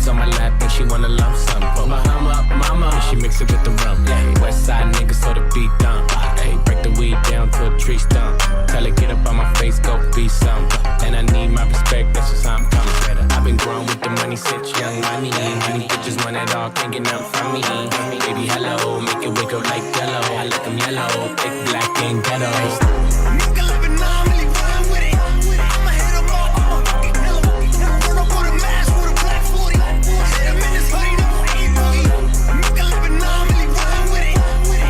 Hundreds on my lap and she wanna lump sum. Put my hum up, mama, and she mix it with the rum. Yeah, West side niggas so the beat dump. Hey, break the weed down to a tree stump. Tell her get up on my face, go be some. And I need my respect, that's just how I'm coming better. I've been growing with the money since young money. Honey bitches want it all, can't get nothing from me. Baby, hello, make it wake up like yellow. I like them yellow, thick, black, and ghetto. Nigga living on, really run with it. I'ma hit them all, I'ma fucking kill them. Run up with a mask with a black 40. Hit them in this hoodie, no ain't boogie. Nigga living on, really run with it.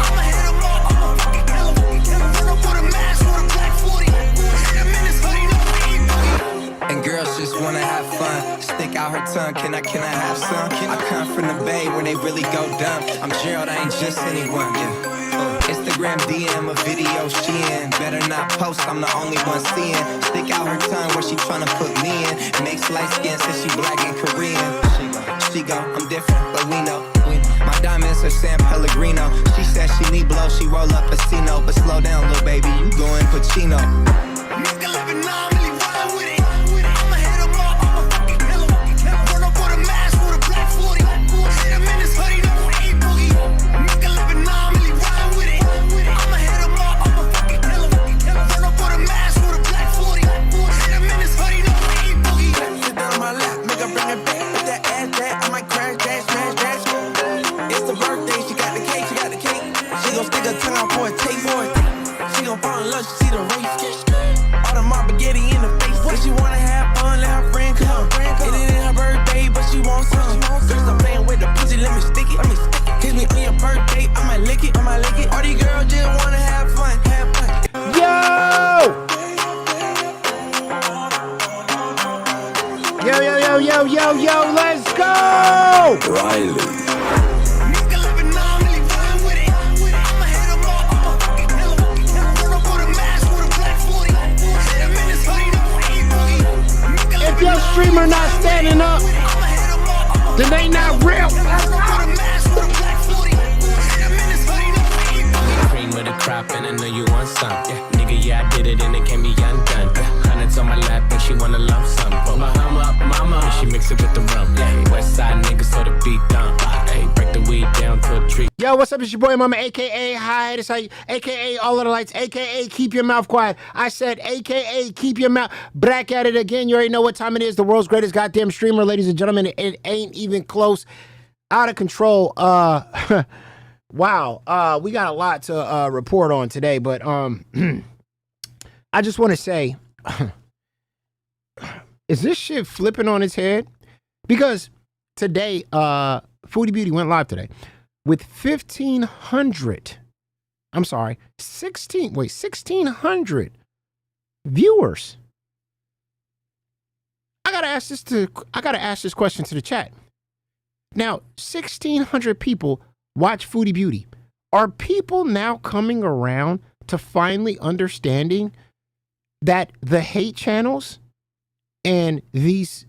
I'ma hit them all, I'ma fucking kill them. Run up with a mask with a black 40. Hit them in this hoodie, no ain't boogie. And girls just wanna have fun. Stick out her tongue, can I have some? I come from the Bay where they really go dumb. I'm Gerald, I ain't just anyone, yeah. Instagram DM a video she in. Better not post, I'm the only one seeing. Stick out her tongue where she tryna put me in. Makes light skin since she black and Korean. She go, I'm different, but we know. My diamonds are San Pellegrino. She said she need blow, she roll up a Casino. But slow down, little baby, you going Pacino. Nigga living on, really run with it. I'ma hit them all, I'ma fucking kill them. Run up with a mask with a black 40. Hit them in this hoodie, no ain't boogie. Nigga living on, really run with it. I'ma hit them all, I'ma fucking kill them. Run up with a mask with a black 40. Hit them in this hoodie, no ain't boogie. Sit down on my lap, make her bring it back. With that ass back, I might crash, dash, smash, dash. It's the birthday, she got the cake, She gon' stick her tongue out for a taste. She gon' fall in love, she see the race. All the mob spaghetti in the face. What she wanna have fun, let her friend come. It ain't her birthday, but she wants some. Girls stop playing with the pussy, let me stick it. Kiss me on your birthday, I might lick it. All these girls just wanna have fun. Yo! Yo, let's go! Riley. If your streamer not standing up, then they not real. Cream with a crop and I know you want some. Yeah, nigga, yeah, I did it and it can't be undone. Hundreds on my lap and she wanna lump sum. Put my hum up, mama, and she mix it with the rum. Yeah, West side niggas so the beat dump. Hey, break the weed down to a tree. Yo, what's up? It's your boy Mama, aka Hi, this how you, aka All of the Lights, aka Keep Your Mouth Quiet. I said aka Keep Your Mouth. Back at it again. You already know what time it is. The world's greatest goddamn streamer, ladies and gentlemen. It ain't even close. Out of control. Wow. We got a lot to report on today, but I just want to say, is this shit flipping on its head? Because today, Foodie Beauty went live today with 1,600 viewers. I gotta ask this question to the chat. Now, 1,600 people watch Foodie Beauty. Are people now coming around to finally understanding that the hate channels and these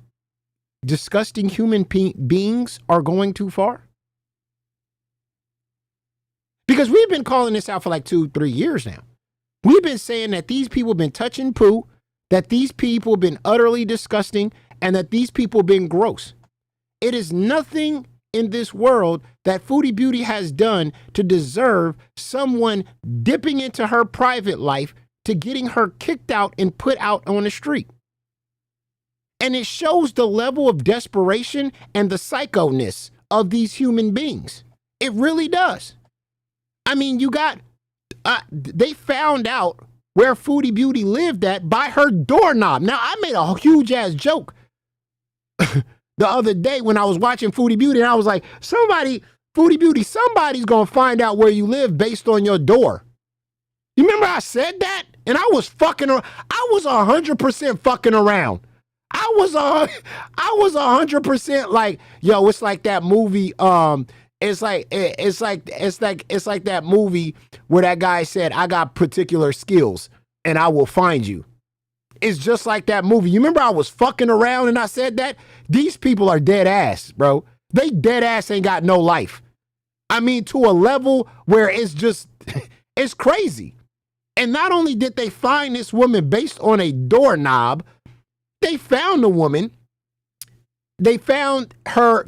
disgusting human beings are going too far? Because we've been calling this out for like 2-3 years now. We've been saying that these people have been touching poo, that these people have been utterly disgusting, and that these people have been gross. It is nothing in this world that Foodie Beauty has done to deserve someone dipping into her private life to getting her kicked out and put out on the street. And it shows the level of desperation and the psycho-ness of these human beings. It really does. I mean, you got, they found out where Foodie Beauty lived at by her doorknob. Now, I made a huge ass joke the other day when I was watching Foodie Beauty, and I was like, Foodie Beauty, somebody's gonna find out where you live based on your door. You remember I said that? And I was fucking around. I was 100% fucking around. I was 100% like, yo, it's like that movie, it's like that movie where that guy said, I got particular skills and I will find you. It's just like that movie. You remember I was fucking around and I said that? These people are dead ass, bro. They dead ass ain't got no life. I mean, to a level where it's just, it's crazy. And not only did they find this woman based on a doorknob, they found the woman They found her.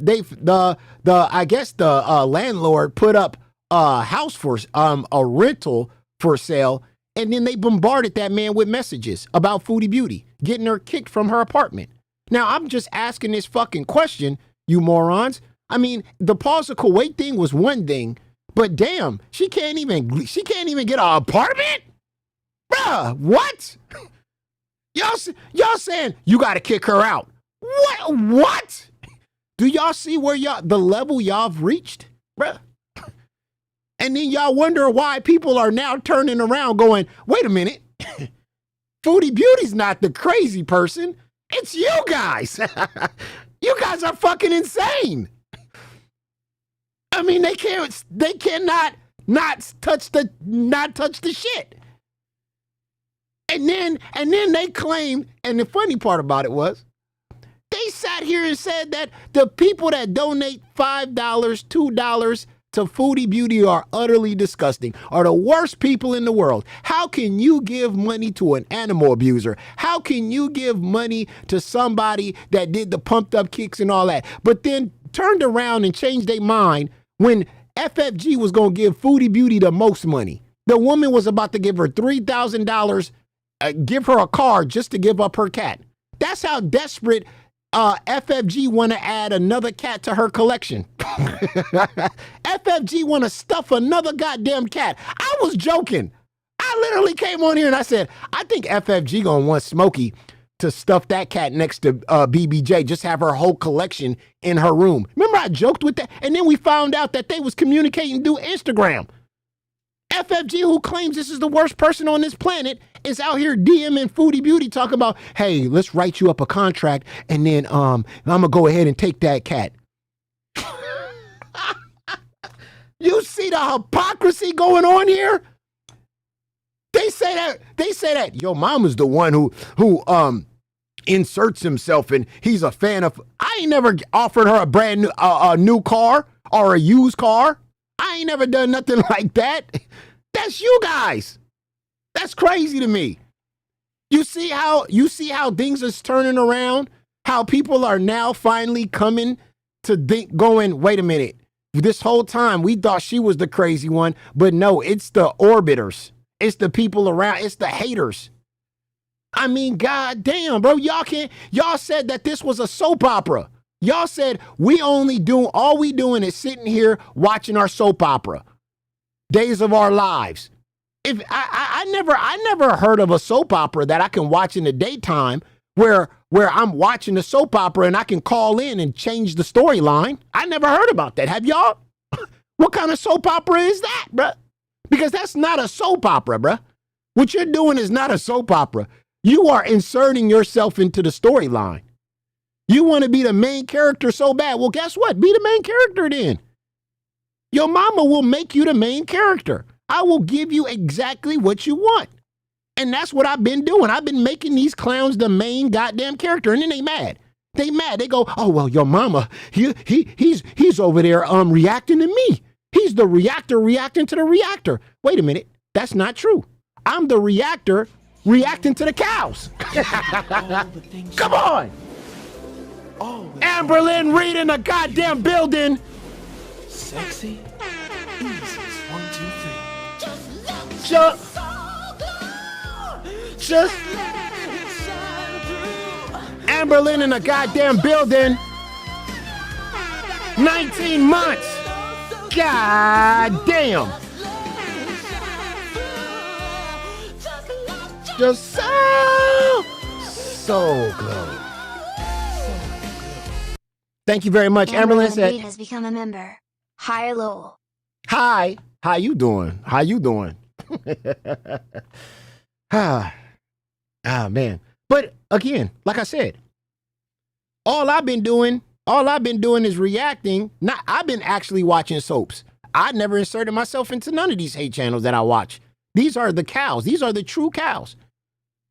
I guess the landlord put up a house for a rental for sale, and then they bombarded that man with messages about Foodie Beauty, getting her kicked from her apartment. Now I'm just asking this fucking question, you morons. I mean, the Pause of Kuwait thing was one thing, but damn, she can't even get an apartment, bruh. What? Y'all saying you got to kick her out? What? Do y'all see where the level y'all have reached, bruh? And then y'all wonder why people are now turning around going, wait a minute, Foodie Beauty's not the crazy person. It's you guys. You guys are fucking insane. I mean, they cannot not touch the shit. And then they claimed, and the funny part about it was, they sat here and said that the people that donate $5, $2 to Foodie Beauty are utterly disgusting, are the worst people in the world. How can you give money to an animal abuser? How can you give money to somebody that did the pumped up kicks and all that, but then turned around and changed their mind when FFG was going to give Foodie Beauty the most money? The woman was about to give her $3,000, give her a car just to give up her cat. That's how desperate FFG want to add another cat to her collection. FFG want to stuff another goddamn cat. I was joking. I literally came on here and I said, I think FFG gonna want Smokey to stuff that cat next to BBJ, just have her whole collection in her room. Remember I joked with that? And then we found out that they was communicating through Instagram. FFG, who claims this is the worst person on this planet, is out here DMing Foodie Beauty talking about, hey, let's write you up a contract and then I'm gonna go ahead and take that cat. You see the hypocrisy going on here? They say that your mama's the one who inserts himself and he's a fan of. I ain't never offered her a brand new a new car or a used car. I ain't never done nothing like that. That's you guys. That's crazy to me. You see how things is turning around? How people are now finally coming to think, going, wait a minute. This whole time we thought she was the crazy one, but no, it's the orbiters. It's the people around. It's the haters. I mean, goddamn, bro. Y'all said that this was a soap opera. Y'all said all we doing is sitting here watching our soap opera. Days of Our Lives. If I never heard of a soap opera that I can watch in the daytime where I'm watching the soap opera and I can call in and change the storyline. I never heard about that. Have y'all? What kind of soap opera is that, bruh? Because that's not a soap opera, bruh. What you're doing is not a soap opera. You are inserting yourself into the storyline. You want to be the main character so bad. Well, guess what? Be the main character then. Your mama will make you the main character. I will give you exactly what you want. And that's what I've been doing. I've been making these clowns the main goddamn character. And then they mad. They mad. They go, oh, well, your mama, he's over there reacting to me. He's the reactor reacting to the reactor. Wait a minute. That's not true. I'm the reactor reacting to the cows. Come on. Amberlynn Reed in the goddamn building. Sexy. Easy. 1, 2, 3. Just Amberlynn in the goddamn building. 19 months. God damn. Just so good. Thank you very much. Amberlynn said has become a member. Hi, Lowell. Hi. How you doing? How you doing? Man. But again, like I said, all I've been doing is reacting. I've been actually watching soaps. I never inserted myself into none of these hate channels that I watch. These are the cows. These are the true cows.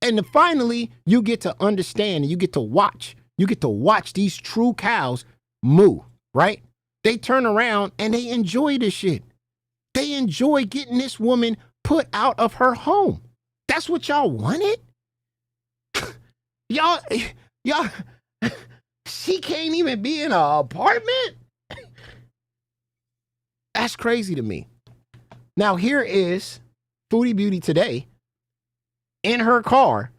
And finally, you get to understand and you get to watch. You get to watch these true cows moo, right? They turn around and they enjoy this shit. They enjoy getting this woman put out of her home. That's what y'all wanted? y'all, She can't even be in an apartment? That's crazy to me. Now, here is Foodie Beauty today in her car.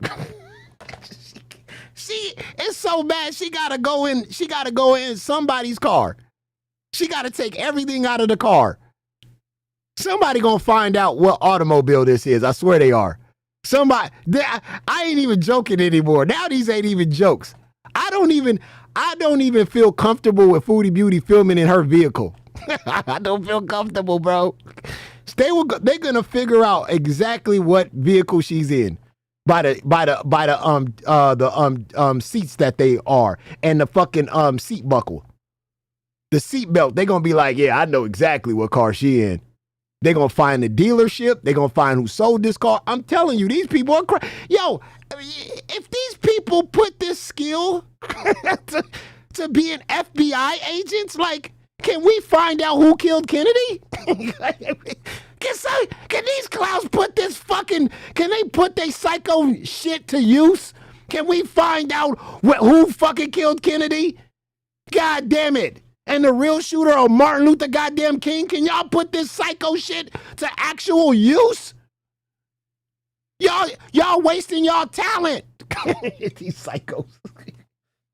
She is so bad. She gotta go in somebody's car. She gotta take everything out of the car. Somebody gonna find out what automobile this is. I swear they are. Somebody, I ain't even joking anymore. Now these ain't even jokes. I don't even feel comfortable with Foodie Beauty filming in her vehicle. I don't feel comfortable, bro. They're gonna figure out exactly what vehicle she's in by the seats that they are and the fucking seat buckle, the seat belt. They're gonna be like, yeah, I know exactly what car she in. They're gonna find the dealership. They're gonna find who sold this car. I'm telling you, these people are crazy. Yo, if these people put this skill to be an FBI agents, like, can we find out who killed Kennedy? Can these clowns put this can they put their psycho shit to use? Can we find out who fucking killed Kennedy? God damn it. And the real shooter of Martin Luther goddamn King, can y'all put this psycho shit to actual use? Y'all wasting y'all talent. These psychos.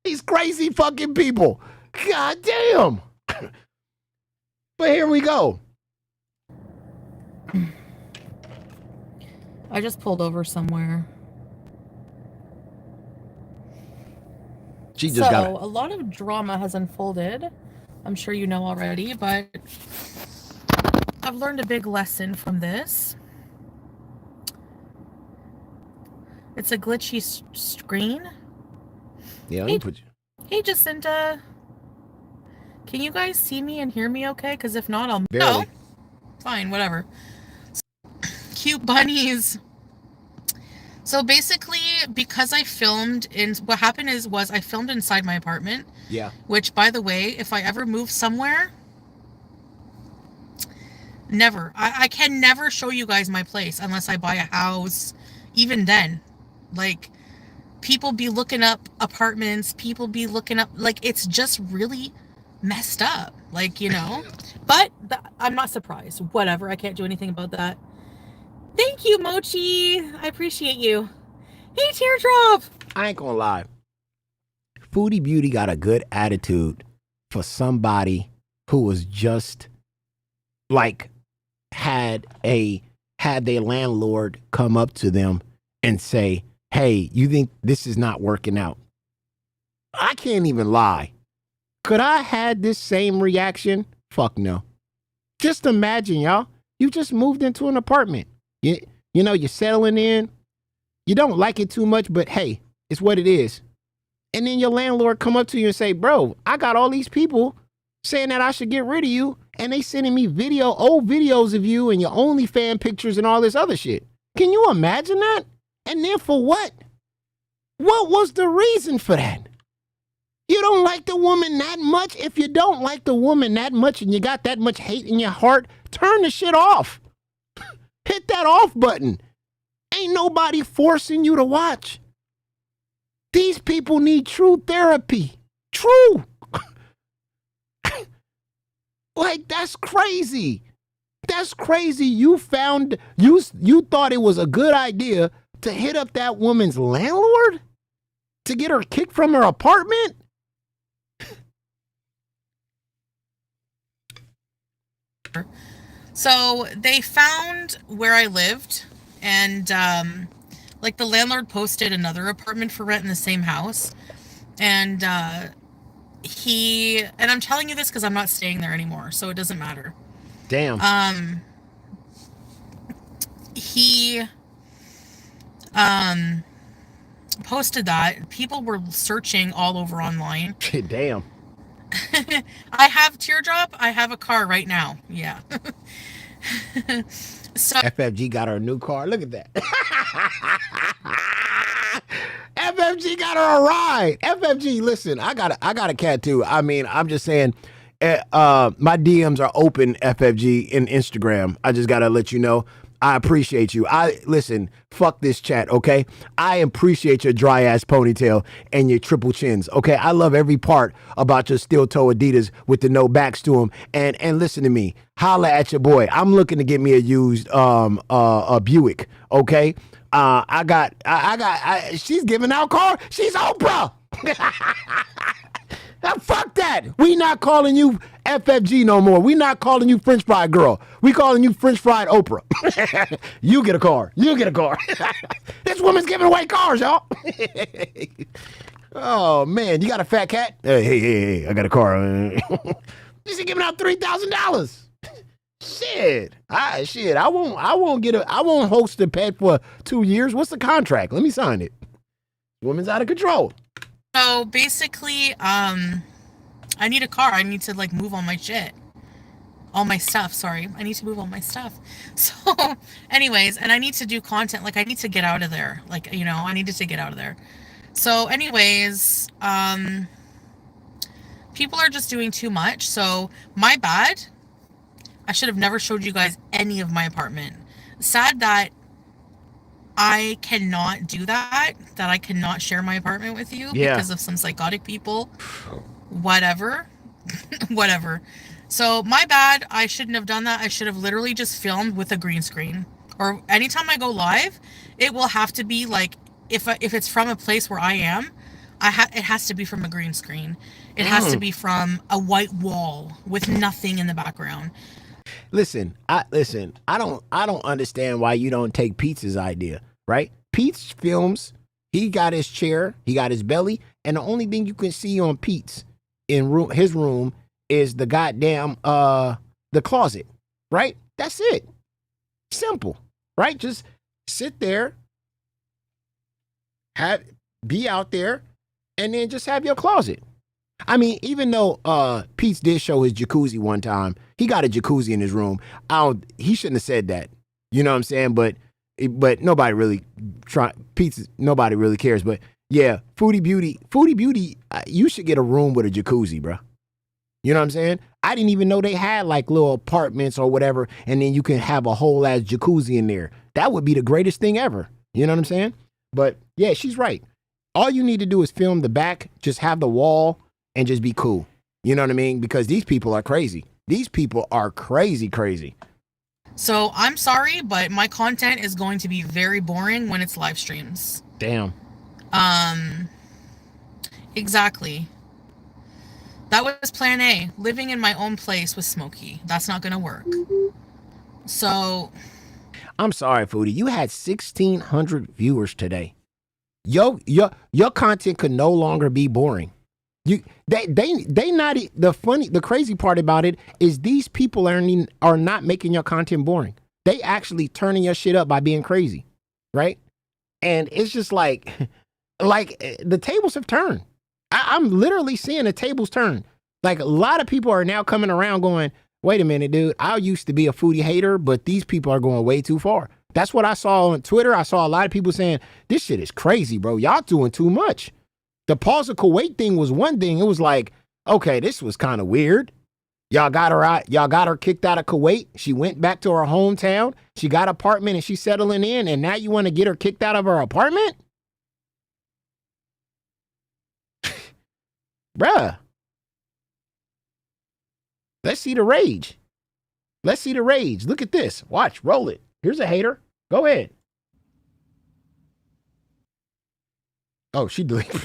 These crazy fucking people. God damn. But here we go. I just pulled over somewhere. She just got a lot of drama has unfolded. I'm sure you know already, but I've learned a big lesson from this. It's a glitchy screen. Yeah, let me put you. Hey, Jacinta. Can you guys see me and hear me okay? Because if not, I'll... Barely. No. Fine, whatever. Cute bunnies. So basically, because I filmed in... What happened was I filmed inside my apartment. Yeah. Which, by the way, if I ever move somewhere... Never. I can never show you guys my place unless I buy a house. Even then. Like, people be looking up apartments. People be looking up... Like, it's just really messed up. Like, you know? But I'm not surprised. Whatever. I can't do anything about that. Thank you, Mochi. I appreciate you. Hey, Teardrop. I ain't gonna lie. Foodie Beauty got a good attitude for somebody who was just like had their landlord come up to them and say, hey, you think this is not working out? I can't even lie. Could I had this same reaction? Fuck no. Just imagine, y'all. You just moved into an apartment. You know, you're settling in. You don't like it too much, but hey, it's what it is. And then your landlord come up to you and say, bro, I got all these people saying that I should get rid of you. And they sending me old videos of you and your OnlyFans pictures and all this other shit. Can you imagine that? And then for what? What was the reason for that? You don't like the woman that much? If you don't like the woman that much and you got that much hate in your heart, turn the shit off. Hit that off button. Ain't nobody forcing you to watch. These people need true therapy. True. Like, that's crazy. That's crazy. You thought it was a good idea to hit up that woman's landlord? To get her kicked from her apartment? So they found where I lived, and like the landlord posted another apartment for rent in the same house, and I'm telling you this because I'm not staying there anymore, so it doesn't matter. Damn. He posted that. People were searching all over online. Damn. I have Teardrop. I have a car right now. Yeah. So FFG got her a new car. Look at that. FFG got her a ride. FFG, listen, I got a cat too. I mean, I'm just saying, my DMs are open, FFG, in Instagram. I just gotta let you know. I appreciate you. Listen, fuck this chat, okay? I appreciate your dry ass ponytail and your triple chins, okay? I love every part about your steel toe Adidas with the no backs to them. And listen to me, holla at your boy. I'm looking to get me a used a Buick, okay? She's giving out car. She's Oprah. Fuck that. We not calling you FFG no more. We not calling you French Fried Girl. We calling you French Fried Oprah. You get a car. You get a car. This woman's giving away cars, y'all. Oh, man. You got a fat cat? Hey, I got a car. She's giving out $3,000. Shit. I won't host a pet for 2 years. What's the contract? Let me sign it. Woman's out of control. So basically, I need a car. I need to like move all my shit. All my stuff, sorry. I need to move all my stuff. So anyways, and I need to do content. Like I need to get out of there. Like, you know, I needed to get out of there. So anyways, people are just doing too much. So my bad. I should have never showed you guys any of my apartment. Sad that I cannot do that I cannot share my apartment with you because of some psychotic people. Whatever. Whatever. So my bad. I shouldn't have done that. I should have literally just filmed with a green screen. Or anytime I go live, it will have to be like, if it's from a place where I am, it has to be from a green screen. It has to be from a white wall with nothing in the background. Listen, I don't understand why you don't take Pete's idea, right? Pete's films, he got his chair, he got his belly, and the only thing you can see on Pete's his room is the goddamn the closet, right? That's it. Simple, right? Just sit there, be out there, and then just have your closet. I mean, even though Pete's did show his jacuzzi one time, he got a jacuzzi in his room. He shouldn't have said that. You know what I'm saying? But nobody really nobody really cares. But yeah, Foodie Beauty, you should get a room with a jacuzzi, bro. You know what I'm saying? I didn't even know they had like little apartments or whatever, and then you can have a whole ass jacuzzi in there. That would be the greatest thing ever. You know what I'm saying? But yeah, she's right. All you need to do is film the back, just have the wall, and just be cool. You know what I mean? Because these people are crazy. These people are crazy. So I'm sorry, but my content is going to be very boring when it's live streams. Damn. Exactly. That was plan A. Living in my own place with Smokey. That's not going to work. So. I'm sorry, Foodie. You had 1,600 viewers today. Your content could no longer be boring. The crazy part about it is these people are not making your content boring. They actually turning your shit up by being crazy, right? And it's just like the tables have turned. I'm literally seeing the tables turn. Like a lot of people are now coming around going, wait a minute, dude, I used to be a foodie hater, but these people are going way too far. That's what I saw on Twitter. I saw a lot of people saying, this shit is crazy, bro. Y'all doing too much. The pause of Kuwait thing was one thing. It was like, okay, this was kind of weird. Y'all got her out. Y'all got her kicked out of Kuwait. She went back to her hometown. She got an apartment and she's settling in. And now you want to get her kicked out of her apartment? Bruh. Let's see the rage. Let's see the rage. Look at this. Watch. Roll it. Here's a hater. Go ahead. Oh, she deleted.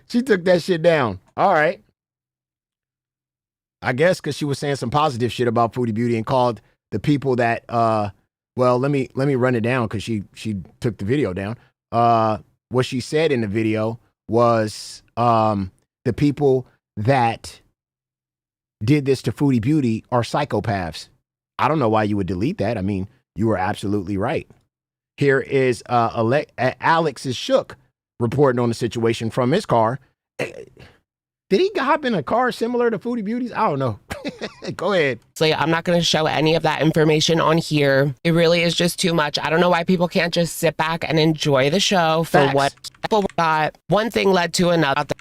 She took that shit down. All right. I guess because she was saying some positive shit about Foodie Beauty and called the people that well, let me run it down because she took the video down. What she said in the video was the people that did this to Foodie Beauty are psychopaths. I don't know why you would delete that. I mean, you were absolutely right. Here is Alex is shook reporting on the situation from his car. Did he hop in a car similar to Foodie Beauty's? I don't know. Go ahead. I'm not going to show any of that information on here. It really is just too much. I don't know why people can't just sit back and enjoy the show for Facts. what people got. One thing led to another.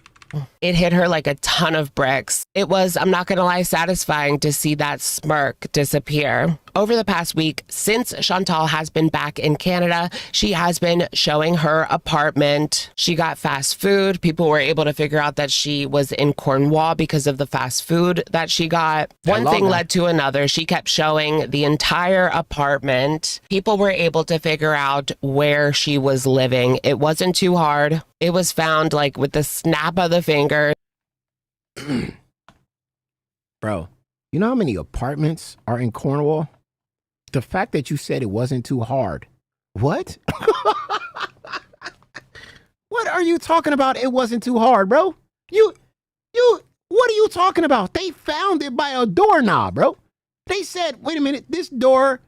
It hit her like a ton of bricks. It was, I'm not going to lie, satisfying to see that smirk disappear over the past week, since Chantal has been back in Canada, she has been showing her apartment. She got fast food. People were able to figure out that she was in Cornwall because of the fast food that she got. One thing led to another. She kept showing the entire apartment. People were able to figure out where she was living. It wasn't too hard. It was found like with the snap of the finger. Bro, you know how many apartments are in Cornwall? The fact that you said it wasn't too hard. What? What are you talking about? It wasn't too hard, bro. What are you talking about? They found it by a doorknob, bro. They said, wait a minute, this door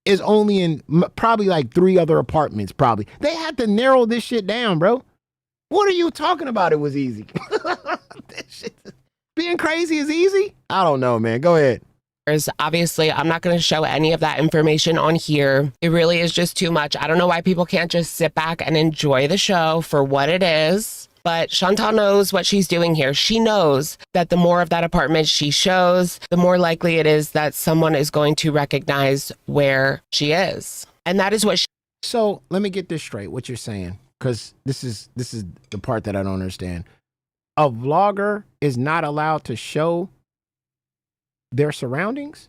is only in probably like 3 other apartments, probably. They had to narrow this shit down, bro. What are you talking about? It was easy. This shit, being crazy is easy? I don't know, man. Go ahead. Obviously, I'm not going to show any of that information on here. It really is just too much. I don't know why people can't just sit back and enjoy the show for what it is. But Chantal knows what she's doing here. She knows that the more of that apartment she shows, the more likely it is that someone is going to recognize where she is. And that is what she... So let me get this straight, what you're saying, because this is the part that I don't understand. A vlogger is not allowed to show their surroundings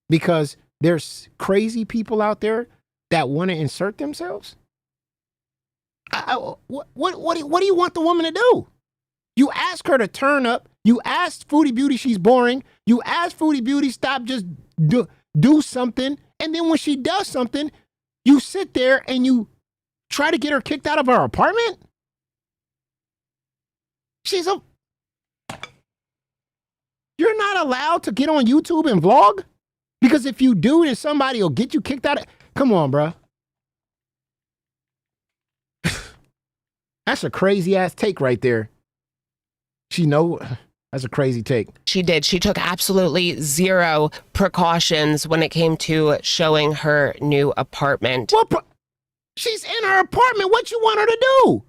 because there's crazy people out there that want to insert themselves. What do you want the woman to do? You ask her to turn up. You ask Foodie Beauty she's boring. You ask Foodie Beauty stop, just do something. And then when she does something, you sit there and you try to get her kicked out of her apartment. You're not allowed to get on YouTube and vlog? Because if you do, then somebody will get you kicked out. Come on, bro. That's a crazy ass take right there. That's a crazy take. She did. She took absolutely zero precautions when it came to showing her new apartment. She's in her apartment. What you want her to do?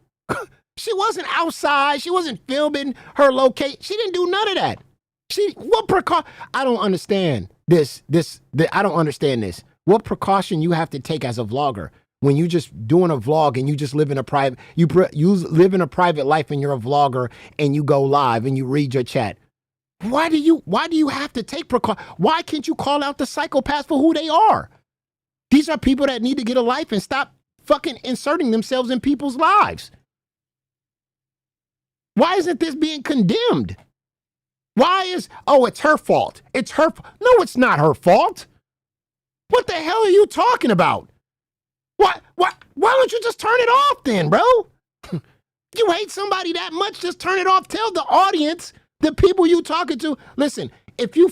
She wasn't outside. She wasn't filming her location. She didn't do none of that. I don't understand this. I don't understand this. What precaution you have to take as a vlogger when you just doing a vlog and you just live in a private, you live in a private life and you're a vlogger and you go live and you read your chat. Why do you have to take precaution? Why can't you call out the psychopaths for who they are? These are people that need to get a life and stop fucking inserting themselves in people's lives. Why isn't this being condemned? It's her fault. It's her. No, it's not her fault. What the hell are you talking about? Why don't you just turn it off then, bro? You hate somebody that much, just turn it off. Tell the audience, the people you talking to, listen, if you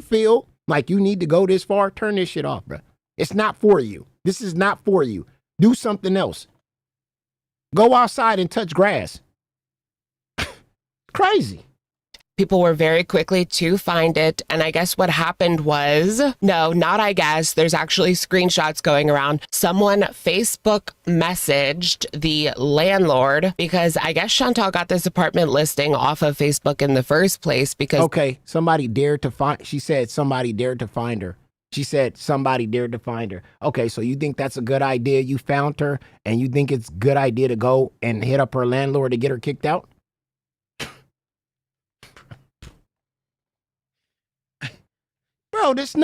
feel like you need to go this far, turn this shit off, bro. It's not for you. This is not for you. Do something else. Go outside and touch grass. Crazy. People were very quickly to find it. And I guess what happened was, no, not I guess, there's actually screenshots going around. Someone Facebook messaged the landlord because I guess Chantal got this apartment listing off of Facebook in the first place because... Okay, somebody dared to find... She said somebody dared to find her. She said somebody dared to find her. Okay, so you think that's a good idea? You found her and you think it's a good idea to go and hit up her landlord to get her kicked out? Bro, there's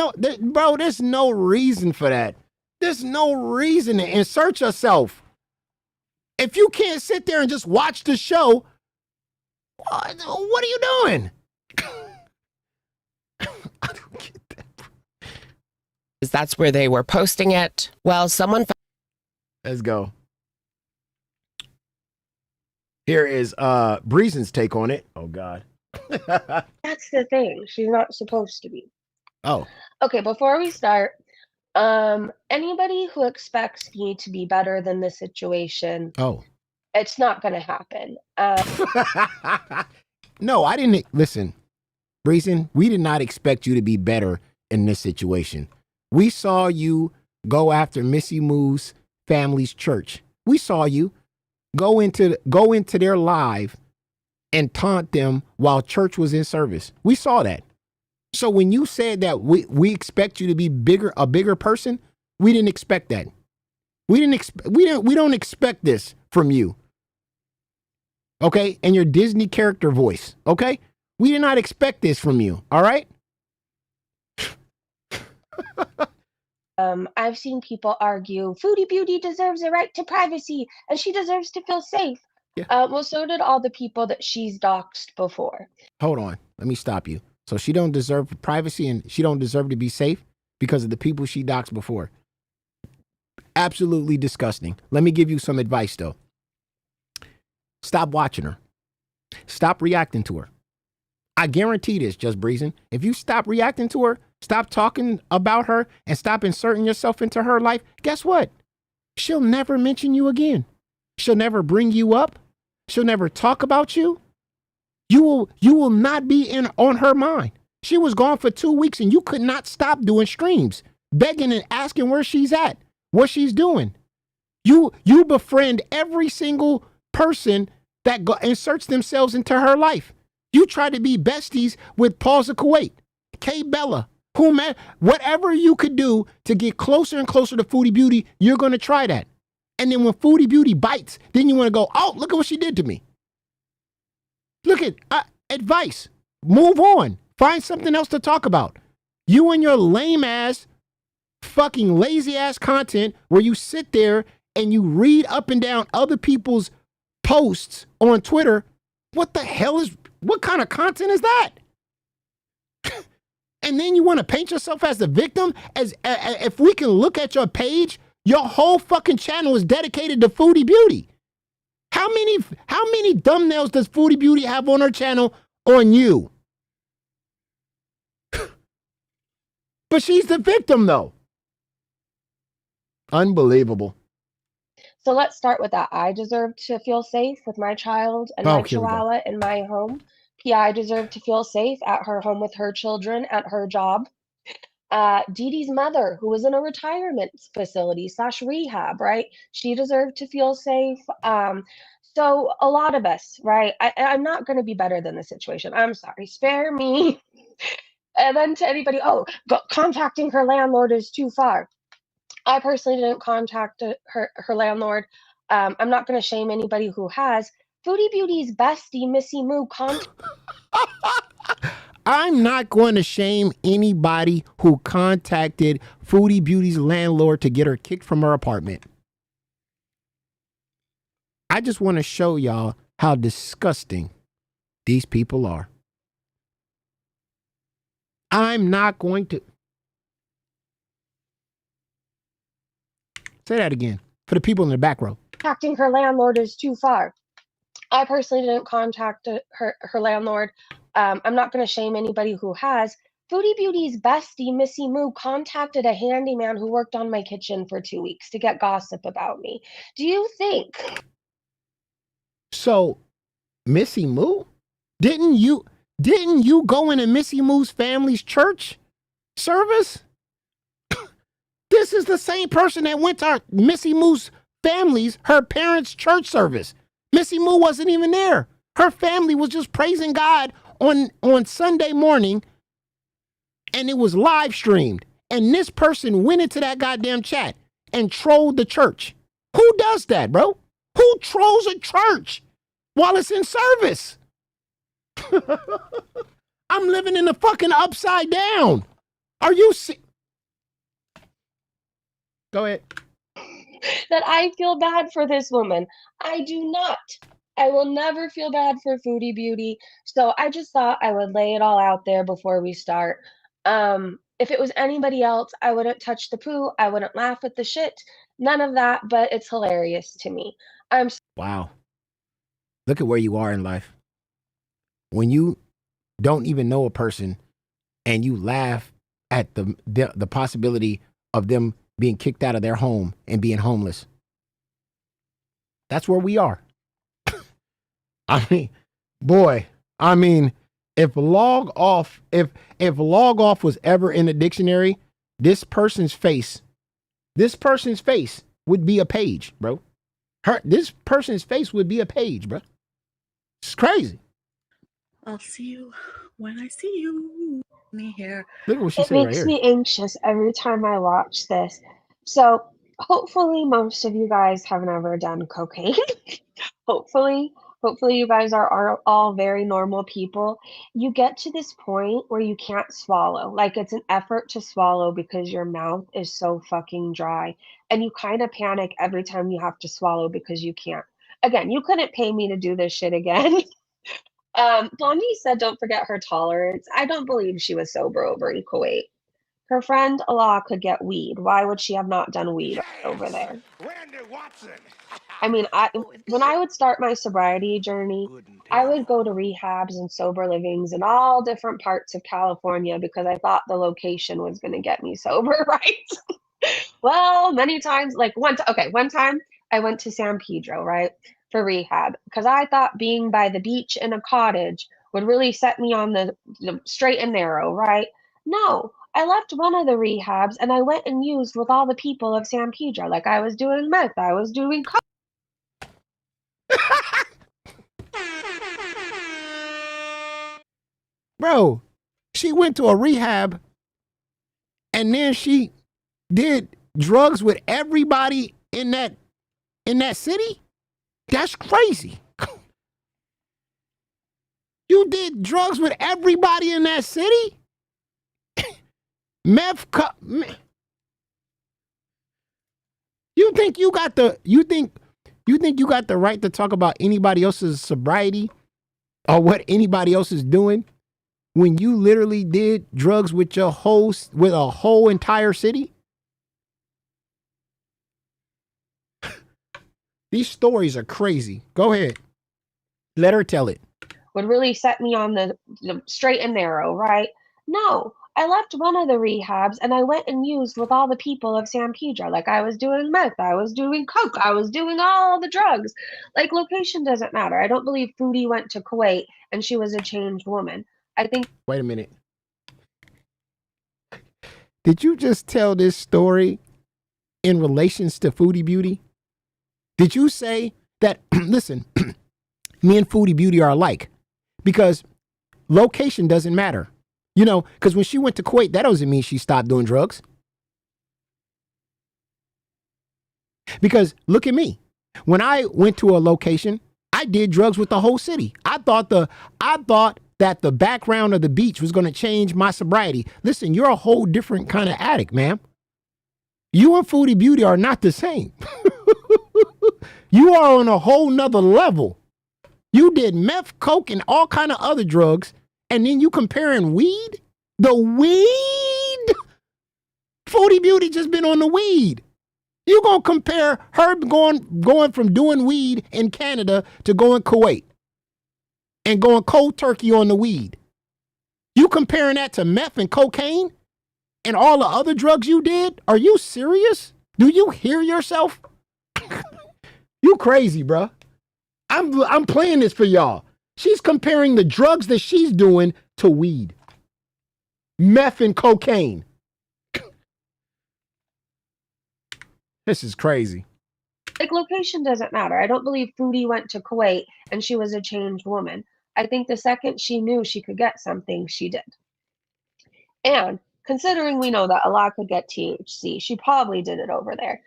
no reason for that. There's no reason to insert yourself. If you can't sit there and just watch the show, what are you doing? I don't get that. That's where they were posting it. Well, someone... Let's go. Here is Breezen's take on it. Oh, God. That's the thing. She's not supposed to be. Oh. Okay, before we start, anybody who expects me to be better than the situation, it's not going to happen. No, I didn't. Listen, Breezen, we did not expect you to be better in this situation. We saw you go after Missy Moo's family's church. We saw you go into their live and taunt them while church was in service. We saw that. So when you said that we expect you to be a bigger person, we didn't expect that. We don't expect this from you. Okay? And your Disney character voice. Okay? We did not expect this from you. All right? I've seen people argue Foodie Beauty deserves a right to privacy and she deserves to feel safe. Yeah. Well, so did all the people that she's doxxed before. Hold on. Let me stop you. So she don't deserve privacy and she don't deserve to be safe because of the people she doxed before. Absolutely disgusting. Let me give you some advice, though. Stop watching her. Stop reacting to her. I guarantee this, Just Breezen. If you stop reacting to her, stop talking about her, and stop inserting yourself into her life, guess what? She'll never mention you again. She'll never bring you up. She'll never talk about you. You will not be on her mind. She was gone for 2 weeks and you could not stop doing streams, begging and asking where she's at, what she's doing. You befriend every single person that inserts themselves into her life. You try to be besties with Pauls of Kuwait, K Bella, whatever you could do to get closer and closer to Foodie Beauty, you're going to try that. And then when Foodie Beauty bites, then you want to go, oh, look at what she did to me. Look at advice. Move on. Find something else to talk about. You and your lame ass, fucking lazy ass content where you sit there and you read up and down other people's posts on Twitter. What kind of content is that? And then you want to paint yourself as the victim? As if we can look at your page, your whole fucking channel is dedicated to Foodie Beauty. How many thumbnails does Foodie Beauty have on her channel on you? But she's the victim, though. Unbelievable. So let's start with that. I deserve to feel safe with my child and my chihuahua in my home. PI deserved to feel safe at her home with her children, at her job. Dee Dee's mother, who was in a retirement facility / rehab, right? She deserved to feel safe. So a lot of us, right? I'm not going to be better than the situation. I'm sorry. Spare me. And then to anybody, contacting her landlord is too far. I personally didn't contact her landlord. I'm not going to shame anybody who has. Foodie Beauty's bestie, Missy Moo, I'm not going to shame anybody who contacted Foodie Beauty's landlord to get her kicked from her apartment. I just want to show y'all how disgusting these people are. I'm not going to. Say that again for the people in the back row. Contacting her landlord is too far. I personally didn't contact her landlord. I'm not going to shame anybody who has. Foodie Beauty's bestie, Missy Moo, contacted a handyman who worked on my kitchen for 2 weeks to get gossip about me. Do you think? So, Missy Moo, didn't you go into Missy Moo's family's church service? This is the same person that went to Missy Moo's her parents' church service. Missy Moo wasn't even there. Her family was just praising God on Sunday morning, and it was live streamed. And this person went into that goddamn chat and trolled the church. Who does that, bro? Who trolls a church while it's in service? I'm living in the fucking upside down. Are you Go ahead. That I feel bad for this woman. I do not. I will never feel bad for Foodie Beauty. So I just thought I would lay it all out there before we start. If it was anybody else, I wouldn't touch the poo. I wouldn't laugh at the shit. None of that, but it's hilarious to me. Wow. Look at where you are in life. When you don't even know a person and you laugh at the possibility of them being kicked out of their home and being homeless. That's where we are. I mean, boy, if log off was ever in the dictionary, this person's face would be a page, bro. This person's face would be a page, bro. It's crazy. I'll see you when I see you. Me here. Look at what she It said right makes here. me anxious every time I watch this. So, hopefully, most of you guys have never done cocaine. Hopefully, hopefully you guys are all very normal people. You get to this point where you can't swallow. Like it's an effort to swallow because your mouth is so fucking dry. And you kind of panic every time you have to swallow because you can't. Again, you couldn't pay me to do this shit again. Blondie said don't forget her tolerance. I don't believe she was sober over in Kuwait. Her friend Allah could get weed. Why would she have not done weed over there? Randy Watson. I mean, when I would start my sobriety journey, I would go to rehabs and sober livings in all different parts of California because I thought the location was going to get me sober, right? Well, many times, like one time I went to San Pedro, right, for rehab because I thought being by the beach in a cottage would really set me on the straight and narrow, right? No, I left one of the rehabs and I went and used with all the people of San Pedro. Like I was doing meth, I was doing coke. Bro, she went to a rehab and then she did drugs with everybody in that city? That's crazy. You did drugs with everybody in that city? You think you got the right to talk about anybody else's sobriety or what anybody else is doing when you literally did drugs with a whole entire city? These stories are crazy. Go ahead. Let her tell it. Would really set me on the straight and narrow, right? No, I left one of the rehabs and I went and used with all the people of San Pedro. Like I was doing meth, I was doing coke, I was doing all the drugs. Like location doesn't matter. I don't believe Foodie went to Kuwait and she was a changed woman. I think. Wait a minute. Did you just tell this story in relations to Foodie Beauty? Did you say that, listen, me and Foodie Beauty are alike because location doesn't matter. You know, because when she went to Kuwait, that doesn't mean she stopped doing drugs. Because look at me. When I went to a location, I did drugs with the whole city. I thought that the background of the beach was going to change my sobriety. Listen, you're a whole different kind of addict, ma'am. You and Foodie Beauty are not the same. You are on a whole nother level. You did meth, coke, and all kind of other drugs, and then you comparing weed? The weed? Foodie Beauty just been on the weed. You gonna compare her going from doing weed in Canada to going Kuwait and going cold turkey on the weed? You comparing that to meth and cocaine and all the other drugs you did? Are you serious? Do you hear yourself? You crazy, bruh. I'm playing this for y'all. She's comparing the drugs that she's doing to weed. Meth and cocaine. This is crazy. Like location doesn't matter. I don't believe Foodie went to Kuwait and she was a changed woman. I think the second she knew she could get something, she did. And considering we know that Allah could get THC, she probably did it over there.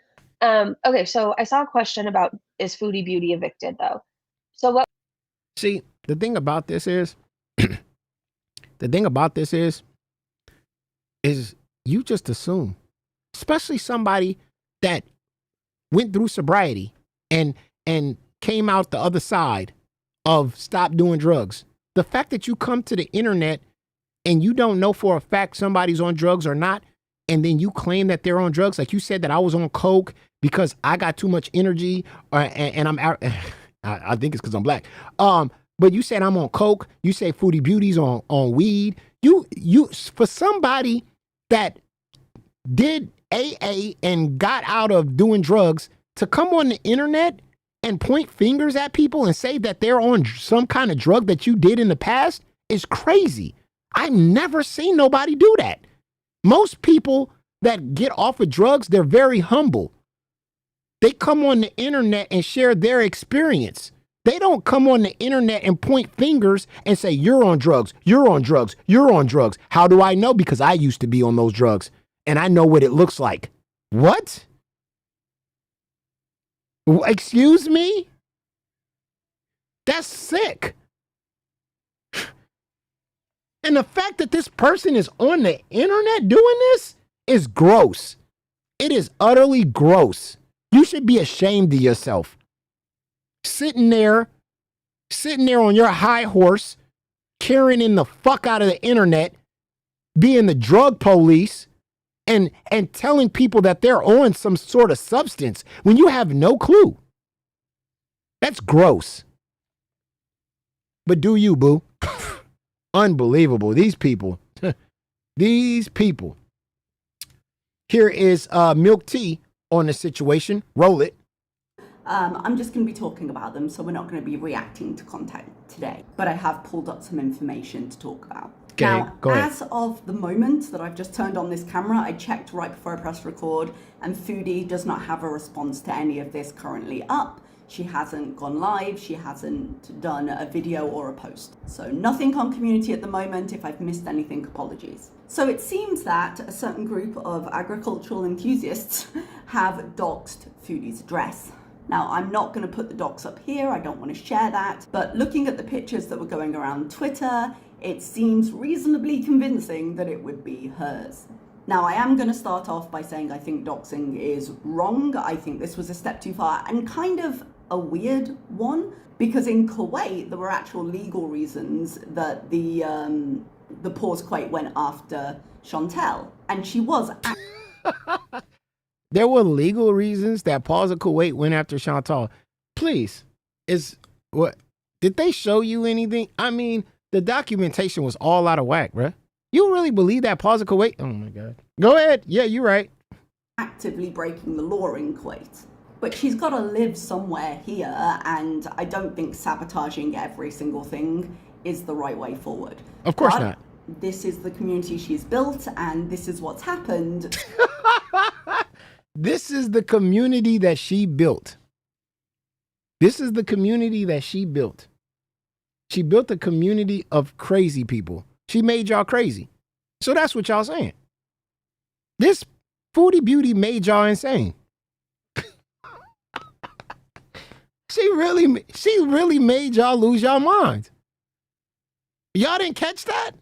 Okay, so I saw a question about is Foodie Beauty evicted though? So what? See, the thing about this is you just assume, especially somebody that went through sobriety and came out the other side of stop doing drugs. The fact that you come to the internet and you don't know for a fact somebody's on drugs or not, and then you claim that they're on drugs, like you said that I was on coke because I got too much energy, and I'm out. I think it's because I'm black. But you said I'm on coke. You say Foodie Beauty's on weed. You for somebody that did AA and got out of doing drugs to come on the internet and point fingers at people and say that they're on some kind of drug that you did in the past is crazy. I've never seen nobody do that. Most people that get off of drugs, they're very humble. They come on the internet and share their experience. They don't come on the internet and point fingers and say, you're on drugs, you're on drugs, you're on drugs. How do I know? Because I used to be on those drugs and I know what it looks like. What? Excuse me? That's sick. And the fact that this person is on the internet doing this is gross. It is utterly gross. You should be ashamed of yourself. Sitting there on your high horse, carrying in the fuck out of the internet, being the drug police, and telling people that they're on some sort of substance when you have no clue. That's gross. But do you, boo? Unbelievable. These people. These people. Here is Milk Tea on the situation. Roll it. I'm just going to be talking about them, so we're not going to be reacting to content today. But I have pulled up some information to talk about. Okay, now, go ahead. as of the moment that I've just turned on this camera, I checked right before I pressed record, and Foodie does not have a response to any of this currently up. She hasn't gone live, she hasn't done a video or a post. So nothing on community at the moment. If I've missed anything, apologies. So it seems that a certain group of agricultural enthusiasts have doxed Foodie's address. Now, I'm not going to put the docs up here, I don't want to share that, but looking at the pictures that were going around Twitter, it seems reasonably convincing that it would be hers. Now, I am going to start off by saying I think doxing is wrong. I think this was a step too far and kind of a weird one, because in Kuwait, there were actual legal reasons that the Pause Kuwait went after Chantel, and she was There were legal reasons that Pause of Kuwait went after Chantal. Please, did they show you anything? I mean, the documentation was all out of whack, bruh. You really believe that Pause of Kuwait? Oh my God. Go ahead. Yeah, you're right. actively breaking the law in Kuwait. But she's got to live somewhere here, and I don't think sabotaging every single thing is the right way forward. Of course not. This is the community she's built, and this is what's happened. This is the community that she built. This is the community that she built. She built a community of crazy people. She made y'all crazy. So that's what y'all saying. This Foodie Beauty made y'all insane. She really made y'all lose y'all minds. Y'all didn't catch that?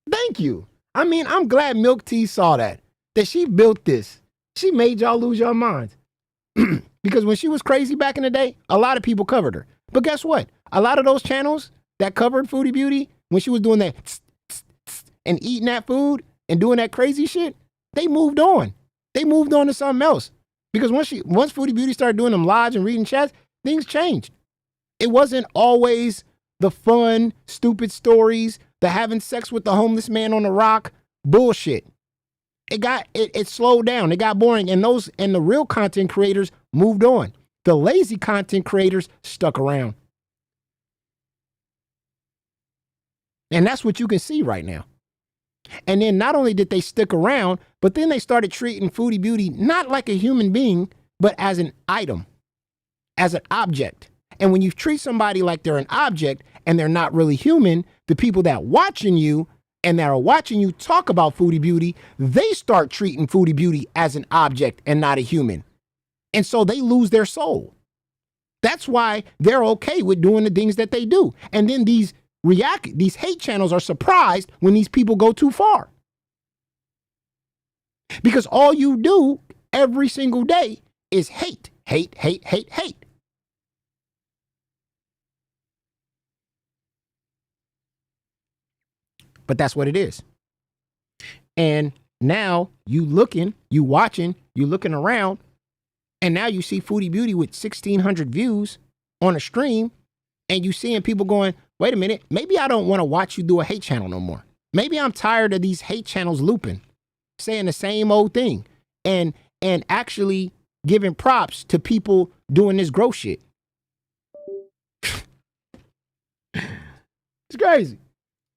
Thank you. I mean, I'm glad Milk Tea saw that she built this. She made y'all lose your minds. Because when she was crazy back in the day, a lot of people covered her. But guess what? A lot of those channels that covered Foodie Beauty, when she was doing that and eating that food and doing that crazy shit, they moved on. They moved on to something else. Because once Foodie Beauty started doing them lives and reading chats, things changed. It wasn't always the fun, stupid stories, the having sex with the homeless man on the rock bullshit. It slowed down. It got boring, and the real content creators moved on. The lazy content creators stuck around. And that's what you can see right now. And then not only did they stick around, but then they started treating Foodie Beauty not like a human being, but as an item, as an object. And when you treat somebody like they're an object and they're not really human, the people that watching you and that are watching you talk about Foodie Beauty, they start treating Foodie Beauty as an object and not a human. And so they lose their soul. That's why they're okay with doing the things that they do. And then these hate channels are surprised when these people go too far. Because all you do every single day is hate, hate, hate, hate, hate. But that's what it is. And now you watching, you looking around, and now you see Foodie Beauty with 1,600 views on a stream, and you seeing people going, wait a minute, maybe I don't want to watch you do a hate channel no more. Maybe I'm tired of these hate channels looping, saying the same old thing, and actually giving props to people doing this gross shit. It's crazy.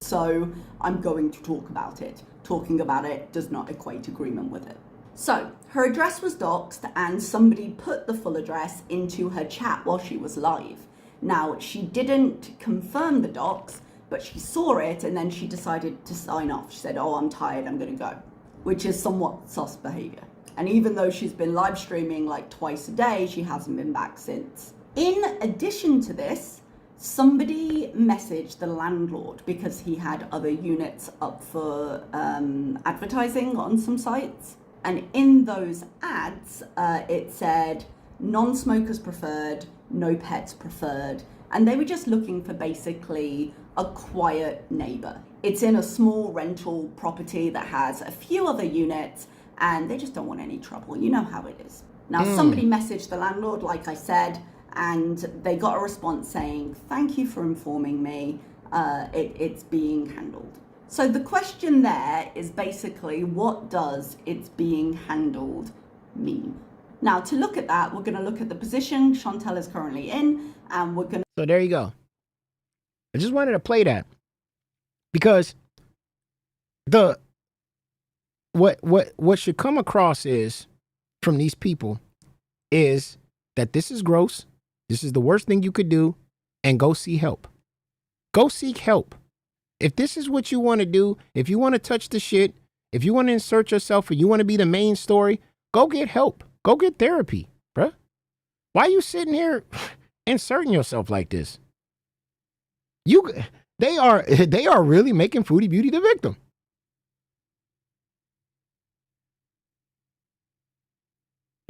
So I'm going to talk about it. Talking about it does not equate agreement with it. So her address was doxed and somebody put the full address into her chat while she was live. Now, she didn't confirm the dox, but she saw it and then she decided to sign off. She said, oh, I'm tired, I'm gonna go, which is somewhat sus behavior. And even though she's been live streaming like twice a day, she hasn't been back since. In addition to this, somebody messaged the landlord because he had other units up for advertising on some sites. And in those ads, it said non-smokers preferred, no pets preferred. And they were just looking for basically a quiet neighbor. It's in a small rental property that has a few other units and they just don't want any trouble. You know how it is. Now, somebody messaged the landlord, like I said, and they got a response saying, thank you for informing me, it's being handled. So the question there is basically, what does it's being handled mean? Now, to look at that, we're going to look at the position Chantal is currently in, and we're going to... So there you go. I just wanted to play that because what should come across is from these people is that this is gross. This is the worst thing you could do, and go see help. Go seek help. If this is what you want to do, if you want to touch the shit, if you want to insert yourself or you want to be the main story, go get help. Go get therapy, bruh. Why are you sitting here inserting yourself like this? They are really making Foodie Beauty the victim.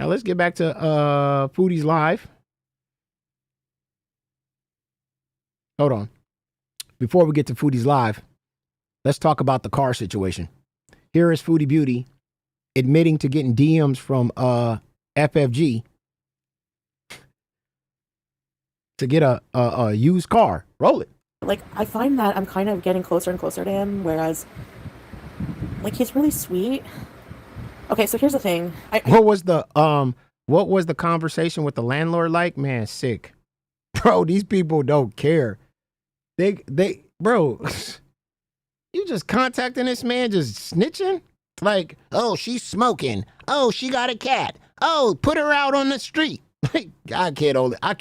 Now let's get back to Foodie's live. Hold on. Before we get to Foodie's live, let's talk about the car situation. Here is Foodie Beauty admitting to getting DMs from FFG to get a used car. Roll it. Like, I find that I'm kind of getting closer and closer to him, whereas, like, he's really sweet. Okay, so here's the thing. What was the conversation with the landlord like? Man, sick. Bro, these people don't care. Bro, you just contacting this man, just snitching? Like, oh, she's smoking. Oh, she got a cat. Oh, put her out on the street. I could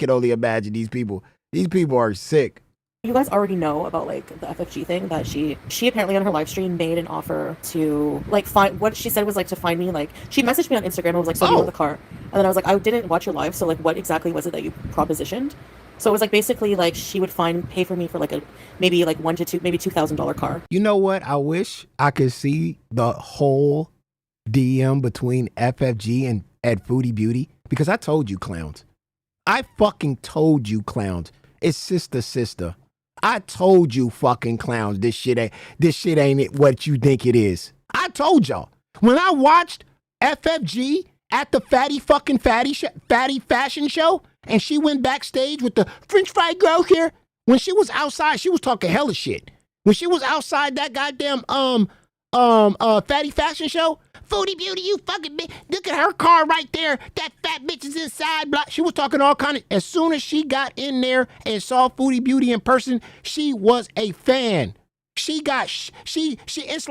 only imagine these people. These people are sick. You guys already know about, like, the FFG thing, that she apparently on her live stream made an offer to, like, find, what she said was, like, to find me, like, she messaged me on Instagram and was like, so do you want the car? And then I was like, I didn't watch your live, so, like, what exactly was it that you propositioned? So it was, like, basically, like, she would pay for me for, like, maybe $2,000 car. You know what? I wish I could see the whole DM between FFG and Foodie Beauty, because I told you clowns. I fucking told you clowns. It's sister. I told you fucking clowns, this shit ain't it what you think it is. I told y'all. When I watched FFG at the fatty fashion show, and she went backstage with the French fry girl here, when she was outside, she was talking hella shit. When she was outside that goddamn fatty fashion show, Foodie Beauty, you fucking bitch. Look at her car right there. That fat bitch is inside. Blah. She was talking all kind of. As soon as she got in there and saw Foodie Beauty in person, she was a fan. It's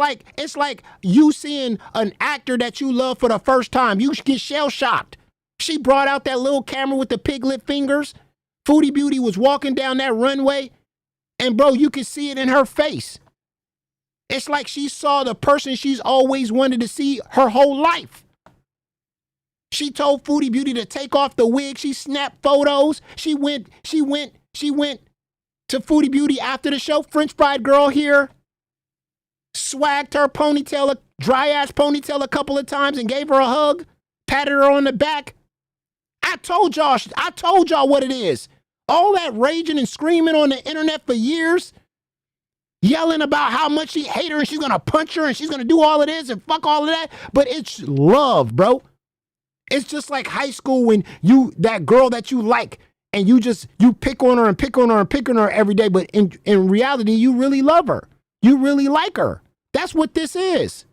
like you seeing an actor that you love for the first time. You get shell shocked. She brought out that little camera with the piglet fingers. Foodie Beauty was walking down that runway, and bro, you could see it in her face. It's like she saw the person she's always wanted to see her whole life. She told Foodie Beauty to take off the wig. She snapped photos. She went to Foodie Beauty after the show. French fried girl here swagged her ponytail, a dry ass ponytail, a couple of times and gave her a hug, patted her on the back. I told y'all what it is. All that raging and screaming on the internet for years, yelling about how much she hate her and she's gonna punch her and she's gonna do all of this and fuck all of that. But it's love, bro. It's just like high school when that girl that you like and you pick on her and pick on her and pick on her every day. But in reality, you really love her. You really like her. That's what this is.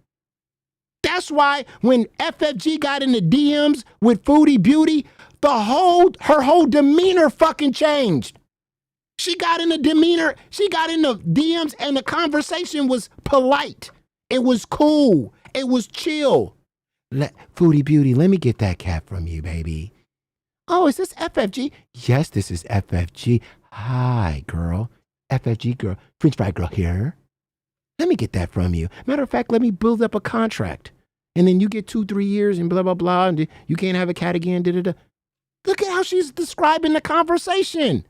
That's why when FFG got in the DMs with Foodie Beauty, her whole demeanor fucking changed. She got in the DMs and the conversation was polite. It was cool. It was chill. Foodie Beauty, let me get that cat from you, baby. Oh, is this FFG? Yes, this is FFG. Hi, girl. FFG girl. French fry girl here. Let me get that from you. Matter of fact, let me build up a contract. And then you get 2-3 years and blah, blah, blah. And you can't have a cat again. Da, da, da. Look at how she's describing the conversation.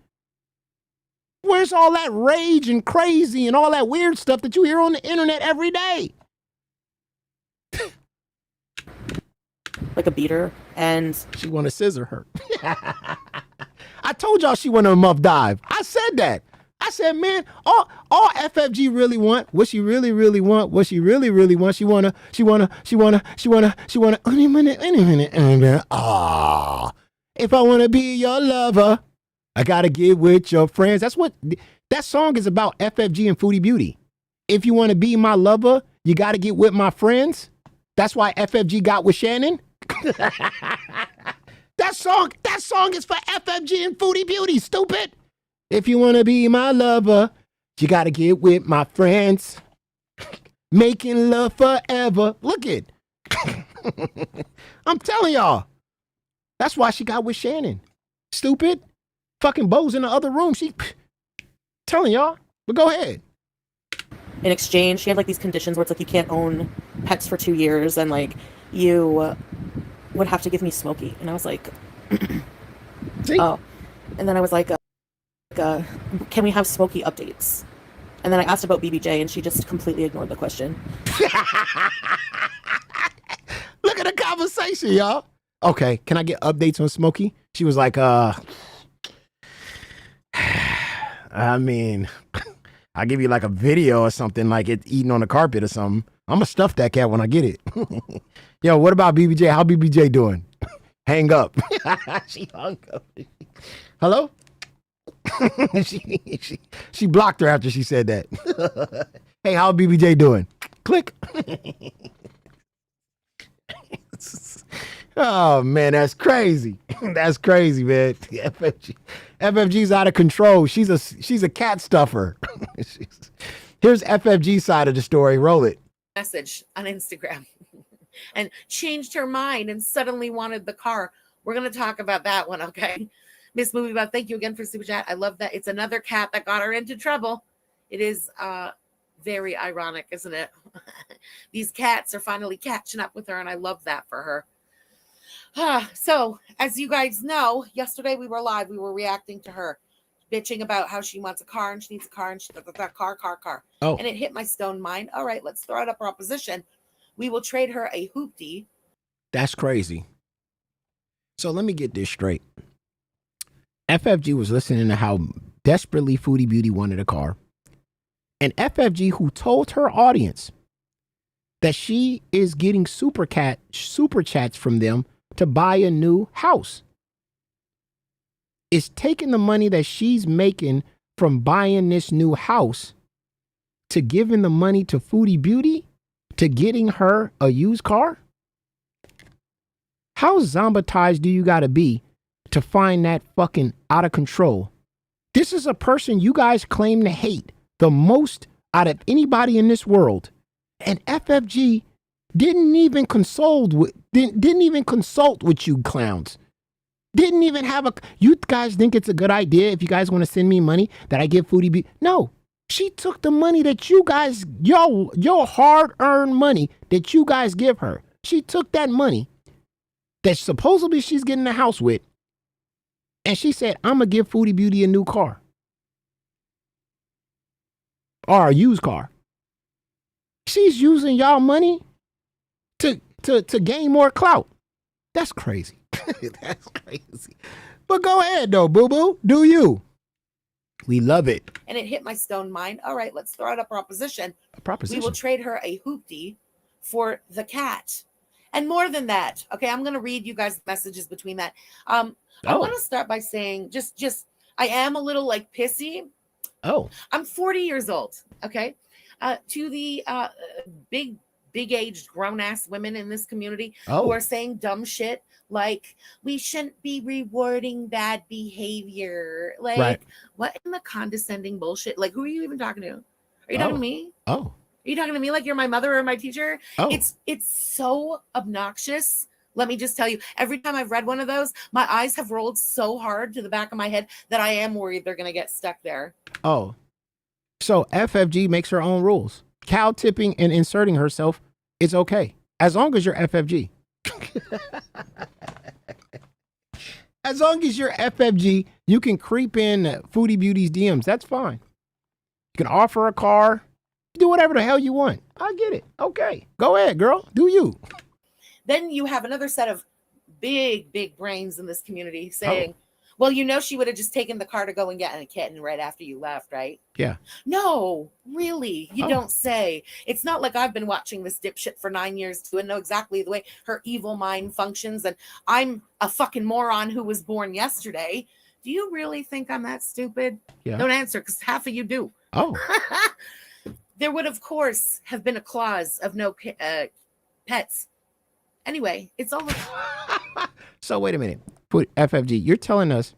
Where's all that rage and crazy and all that weird stuff that you hear on the internet every day? Like a beater, and she want to scissor her. I told y'all she went on a muff dive. I said that. I said, man, all FFG really want, what she really want, what she really want, she wanna, any minute. Ah, if I wanna be your lover, I gotta get with your friends. That's what that song is about. FFG and Foodie Beauty. If you wanna be my lover, you gotta get with my friends. That's why FFG got with Shannon. That song is for FFG and Foodie Beauty, stupid. If you want to be my lover, you got to get with my friends. Making love forever. Look it. I'm telling y'all. That's why she got with Shannon. Stupid. Fucking Bo's in the other room. She telling y'all. But go ahead. In exchange, she had like these conditions where it's like you can't own pets for 2 years, and like you would have to give me Smokey. And I was like, oh. And then I was like, can we have Smokey updates? And then I asked about BBJ, and she just completely ignored the question. Look at the conversation, y'all. Okay, can I get updates on Smokey? She was like, I mean, I'll give you like a video or something, like it eating on the carpet or something. I'm gonna stuff that cat when I get it. Yo, what about BBJ? How BBJ doing? Hang up. She hung up. Hello? she blocked her after she said that. Hey, how BBJ doing? Click. Oh man, that's crazy. That's crazy, man. FFG's out of control. She's a cat stuffer. Here's FFG's side of the story. Roll it. Message on Instagram and changed her mind and suddenly wanted the car. We're going to talk about that one, okay? Miss Movie Buff, thank you again for Super Chat. I love that. It's another cat that got her into trouble. It is very ironic, isn't it? These cats are finally catching up with her, and I love that for her. So, as you guys know, yesterday we were live. We were reacting to her bitching about how she wants a car and she needs a car and she car. Oh. And it hit my stone mind. All right, let's throw out a proposition. We will trade her a hoopty. That's crazy. So let me get this straight. FFG was listening to how desperately Foodie Beauty wanted a car. And FFG, who told her audience that she is getting super chats from them to buy a new house, is taking the money that she's making from buying this new house to giving the money to Foodie Beauty to getting her a used car? How zombietized do you gotta be to find that fucking out of control? This is a person you guys claim to hate the most out of anybody in this world. And FFG didn't even consult with you clowns. Didn't even have you guys think it's a good idea if you guys want to send me money that I give Foodie Beauty? No. She took the money that you guys, your hard-earned money that you guys give her. She took that money that supposedly she's getting a house with, and she said, I'm going to give Foodie Beauty a new car. Or a used car. She's using y'all money to gain more clout. That's crazy. That's crazy. But go ahead, though, boo-boo. Do you? We love it. And it hit my stone mind. All right, let's throw out a proposition. A proposition. We will trade her a hoopty for the cat. And more than that, okay, I'm going to read you guys messages between that. I want to start by saying just I am a little like pissy. Oh. I'm 40 years old, okay? To the big aged grown ass women in this community who are saying dumb shit like we shouldn't be rewarding bad behavior. Like what in the condescending bullshit? Like who are you even talking to? Are you talking to me? Oh. Are you talking to me like you're my mother or my teacher? Oh. It's so obnoxious. Let me just tell you, every time I've read one of those, my eyes have rolled so hard to the back of my head that I am worried they're going to get stuck there. Oh. So FFG makes her own rules. Cow tipping and inserting herself is okay, as long as you're FFG. As long as you're FFG, you can creep in Foodie Beauty's DMs. That's fine. You can offer a car. Do whatever the hell you want. I get it. Okay. Go ahead, girl. Do you. Then you have another set of big brains in this community saying, well, you know, she would have just taken the car to go and get a kitten right after you left, right? Yeah. No, really, you don't say. It's not like I've been watching this dipshit for 9 years too and know exactly the way her evil mind functions. And I'm a fucking moron who was born yesterday. Do you really think I'm that stupid? Yeah. Don't answer, because half of you do. Oh. There would, of course, have been a clause of no pets. Anyway, it's all. So wait a minute. FFG, you're telling us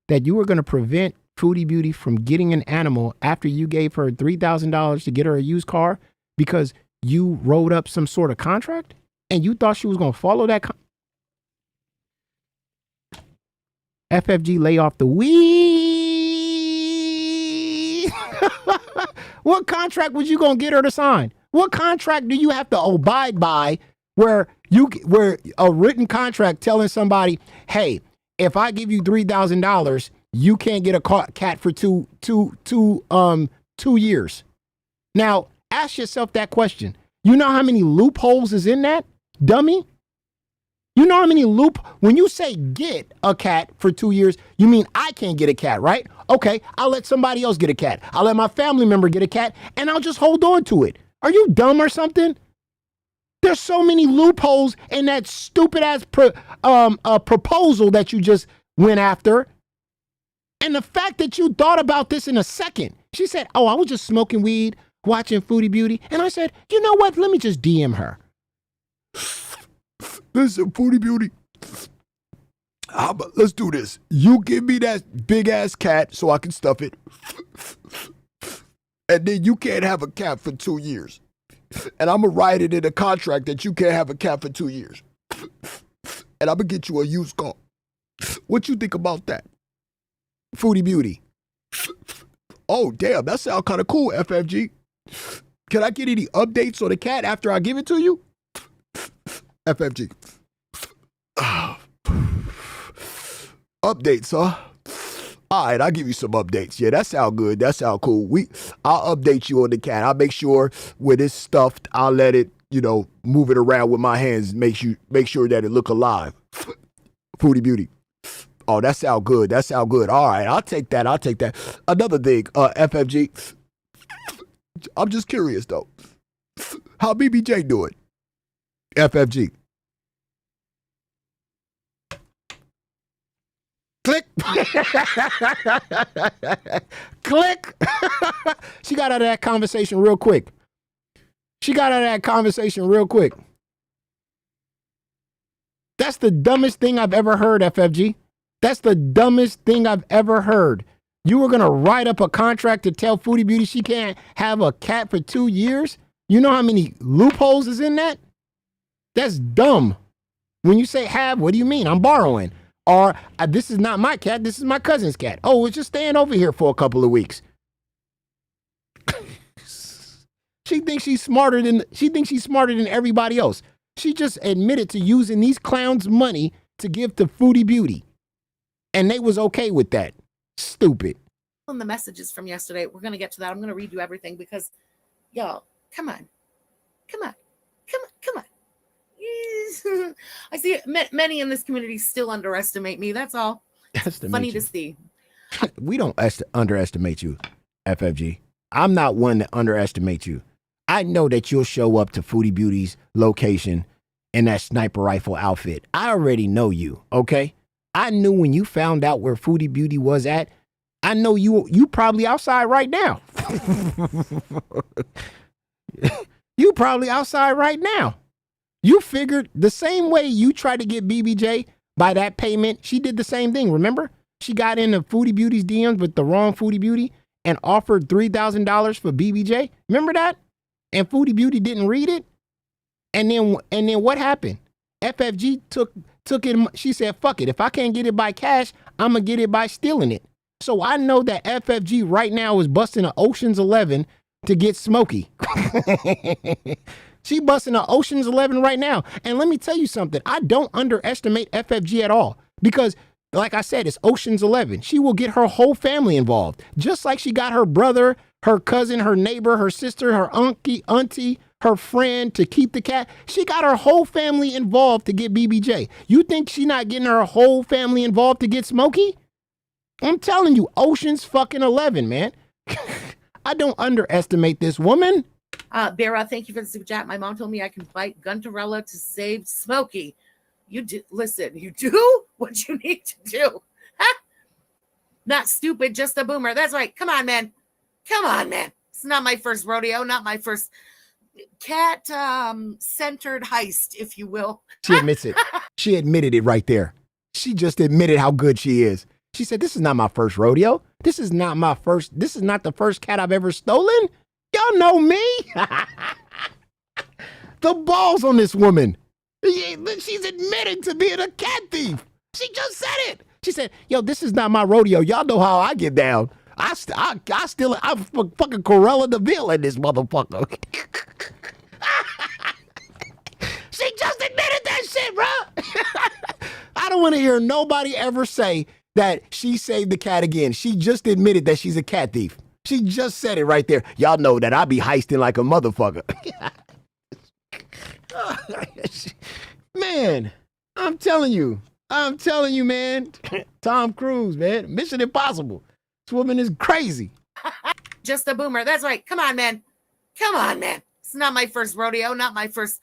that you were going to prevent Foodie Beauty from getting an animal after you gave her $3,000 to get her a used car because you wrote up some sort of contract and you thought she was going to follow that. FFG, lay off the weed. What contract was you going to get her to sign? What contract do you have to abide by where a written contract telling somebody, hey, if I give you $3,000, you can't get a cat for two years. Now, ask yourself that question. You know how many loopholes is in that, dummy? You know how many when you say get a cat for 2 years, you mean I can't get a cat, right? Okay, I'll let somebody else get a cat. I'll let my family member get a cat, and I'll just hold on to it. Are you dumb or something? There's so many loopholes in that stupid ass proposal that you just went after. And the fact that you thought about this in a second. She said, oh, I was just smoking weed, watching Foodie Beauty. And I said, you know what? Let me just DM her. Listen, Foodie Beauty, let's do this. You give me that big ass cat so I can stuff it. And then you can't have a cat for 2 years. And I'm going to write it in a contract that you can't have a cat for 2 years. And I'm going to get you a used car. What you think about that? Foodie Beauty. Oh, damn, that sounds kind of cool, FFG. Can I get any updates on the cat after I give it to you? FFG. Updates, huh? All right, I'll give you some updates. Yeah, that sound good. That sound cool. I'll update you on the cat. I'll make sure when it's stuffed, I'll let it, move it around with my hands. Make sure that it look alive. Foodie Beauty. Oh, that sound good. That sound good. All right, I'll take that. Another thing, FFG. I'm just curious though. How BBJ doing? FFG. Click. Click. She got out of that conversation real quick. That's the dumbest thing I've ever heard, FFG. That's the dumbest thing I've ever heard. You were going to write up a contract to tell Foodie Beauty she can't have a cat for 2 years? You know how many loopholes is in that? That's dumb. When you say have, what do you mean? I'm borrowing. Or this is not my cat, this is my cousin's cat. Oh, it's just staying over here for a couple of weeks. She thinks she's smarter than everybody else. She just admitted to using these clowns' money to give to Foodie Beauty. And they was okay with that. Stupid. On the messages from yesterday, we're going to get to that. I'm going to read you everything because, y'all, come on. I see many in this community still underestimate me. That's all. Funny to see. We don't underestimate you, FFG. I'm not one that underestimates you. I know that you'll show up to Foodie Beauty's location in that sniper rifle outfit. I already know you, okay? I knew when you found out where Foodie Beauty was at, I know you probably outside right now. You probably outside right now. You figured the same way you tried to get BBJ by that payment, she did the same thing, remember? She got into Foodie Beauty's DMs with the wrong Foodie Beauty and offered $3,000 for BBJ. Remember that? and Foodie Beauty didn't read it. And then what happened? FFG took it. She said, "Fuck it. If I can't get it by cash, I'm gonna get it by stealing it." So I know that FFG right now is busting an Ocean's 11 to get Smokey. She busting an Ocean's 11 right now. And let me tell you something. I don't underestimate FFG at all because, like I said, it's Ocean's 11. She will get her whole family involved, just like she got her brother, her cousin, her neighbor, her sister, her auntie, her friend to keep the cat. She got her whole family involved to get BBJ. You think she not getting her whole family involved to get Smokey? I'm telling you, Ocean's fucking 11, man. I don't underestimate this woman. Vera, thank you for the super chat. My mom told me I can fight Gunterella to save Smokey. You do. Listen, you do what you need to do. Huh? Not stupid, just a boomer. That's right. Come on, man. Come on, man. It's not my first rodeo, not my first cat-centered heist, if you will. She admits it. She admitted it right there. She just admitted how good she is. She said, "This is not my first rodeo. This is not the first cat I've ever stolen. Y'all know me." The balls on this woman. She's admitting to being a cat thief. She just said it. She said, "Yo, this is not my rodeo. Y'all know how I get down. I'm fucking Corella DeVille in this motherfucker." She just admitted that shit, bro. I don't want to hear nobody ever say that she saved the cat again. She just admitted that she's a cat thief. She just said it right there. Y'all know that I be heisting like a motherfucker. Man, I'm telling you, man. Tom Cruise, man. Mission Impossible. This woman is crazy. Just a boomer. That's right. Come on, man. Come on, man. It's not my first rodeo, not my first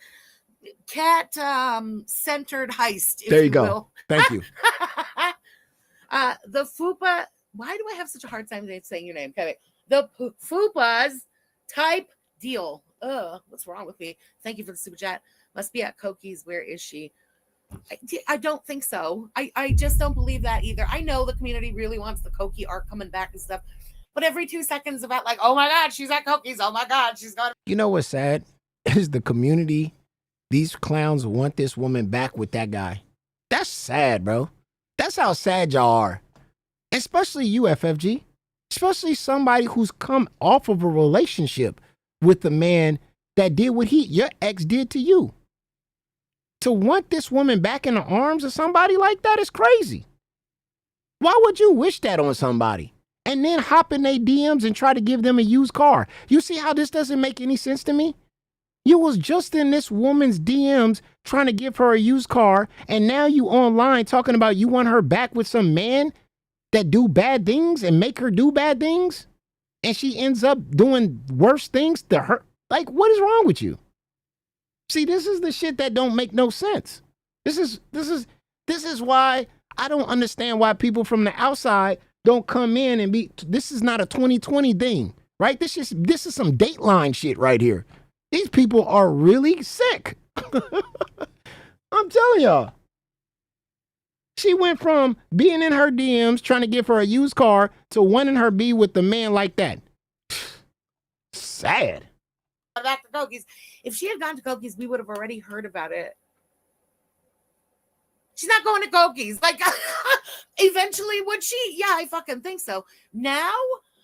cat-centered heist, if there you go. Will. Thank you. The Fupa. Why do I have such a hard time saying your name? Okay, the Fupa's type deal. What's wrong with me? Thank you for the super chat. Must be at Koki's. Where is she? I don't think so. I just don't believe that either. I know the community really wants the Koki art coming back and stuff, but every 2 seconds about like, oh my God, she's at Koki's. Oh my God, she's gone. You know what's sad? Is the community. These clowns want this woman back with that guy. That's sad, bro. That's how sad y'all are. Especially you, FFG. Especially somebody who's come off of a relationship with the man that did what your ex did to you. To want this woman back in the arms of somebody like that is crazy. Why would you wish that on somebody? And then hop in their DMs and try to give them a used car. You see how this doesn't make any sense to me? You was just in this woman's DMs trying to give her a used car, and now you online talking about you want her back with some man that do bad things and make her do bad things, and she ends up doing worse things to her. Like, what is wrong with you? See, this is the shit that don't make no sense. This is why I don't understand why people from the outside don't come in and be. This is not a 2020 thing, right? This is some Dateline shit right here. These people are really sick. I'm telling y'all. She went from being in her DMs trying to give her a used car to wanting her be with the man like that. Sad. Back to Koki's. If she had gone to Koki's, we would have already heard about it. She's not going to Koki's. Like, eventually, would she? Yeah, I fucking think so. Now,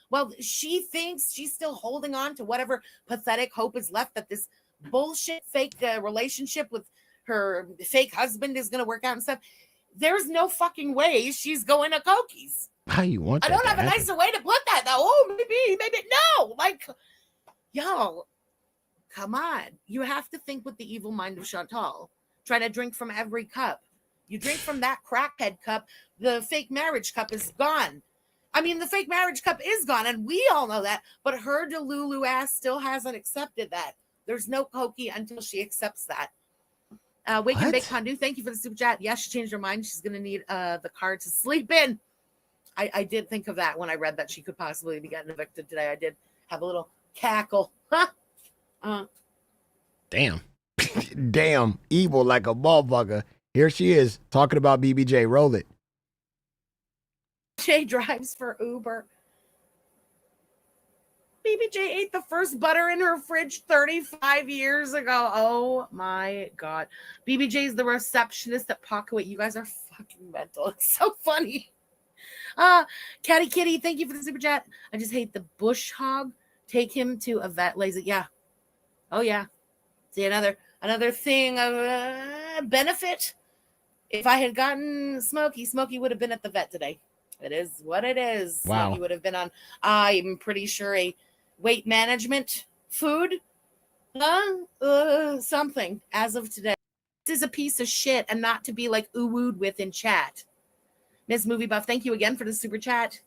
well, she thinks she's still holding on to whatever pathetic hope is left that this bullshit fake relationship with her fake husband is going to work out and stuff. There's no fucking way she's going to Koki's. How you want that? I don't have a nicer way to put that, though. Oh, maybe, no. Like, yo, come on. You have to think with the evil mind of Chantal. Trying to drink from every cup. You drink from that crackhead cup, the fake marriage cup is gone. I mean, the fake marriage cup is gone, and we all know that, but her Delulu ass still hasn't accepted that. There's no Koki until she accepts that. Wake and Bake Pondu, thank you for the super chat. Yeah, she changed her mind. She's going to need the car to sleep in. I did think of that when I read that she could possibly be getting evicted today. I did have a little cackle. Damn. Damn. Evil like a motherfucker. Here she is talking about BBJ. Roll it. Jay drives for Uber. BBJ ate the first butter in her fridge 35 years ago. Oh my God. BBJ is the receptionist at Pocketway. You guys are fucking mental. It's so funny. Catty Kitty, thank you for the super chat. I just hate the bush hog. Take him to a vet. Lazy. Yeah. Oh yeah. See, another thing of benefit. If I had gotten Smokey would have been at the vet today. It is what it is. Wow. Smokey would have been on, I'm pretty sure, a weight management food. Something as of today. This is a piece of shit and not to be like ooh-wooed with in chat. Miss Movie Buff, thank you again for the super chat.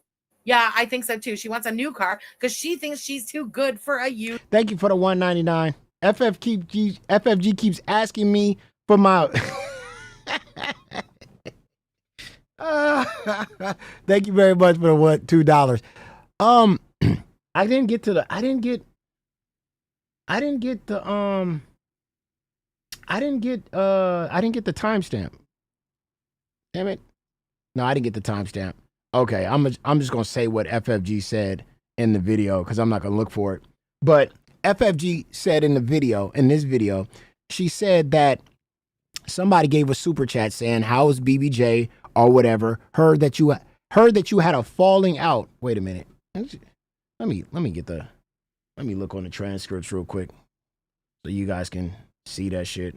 Yeah, I think so too. She wants a new car because she thinks she's too good for a used. Thank you for the $1.99. FFG keeps asking me for my. Thank you very much for the $2. I didn't get the timestamp. Damn it. No, I didn't get the timestamp. Okay, I'm just gonna say what FFG said in the video because I'm not gonna look for it. But FFG said in this video, she said that somebody gave a super chat saying, "How is BBJ or whatever? Heard that you had a falling out." Wait a minute. Let me look on the transcripts real quick so you guys can see that shit.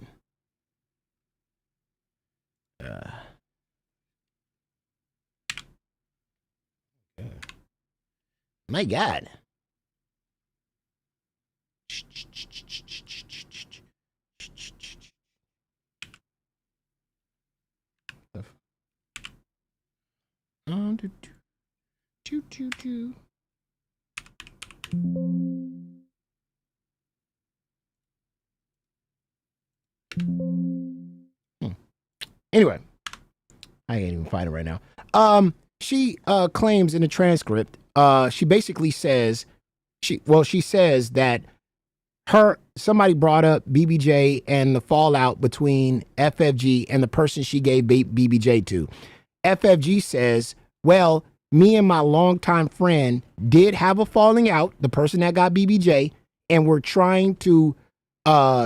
My God. Anyway, I can't even find it right now. She claims in the transcript, she basically says, she says that somebody brought up BBJ and the fallout between FFG and the person she gave BBJ to. FFG says, well, me and my longtime friend did have a falling out, the person that got BBJ, and we're trying to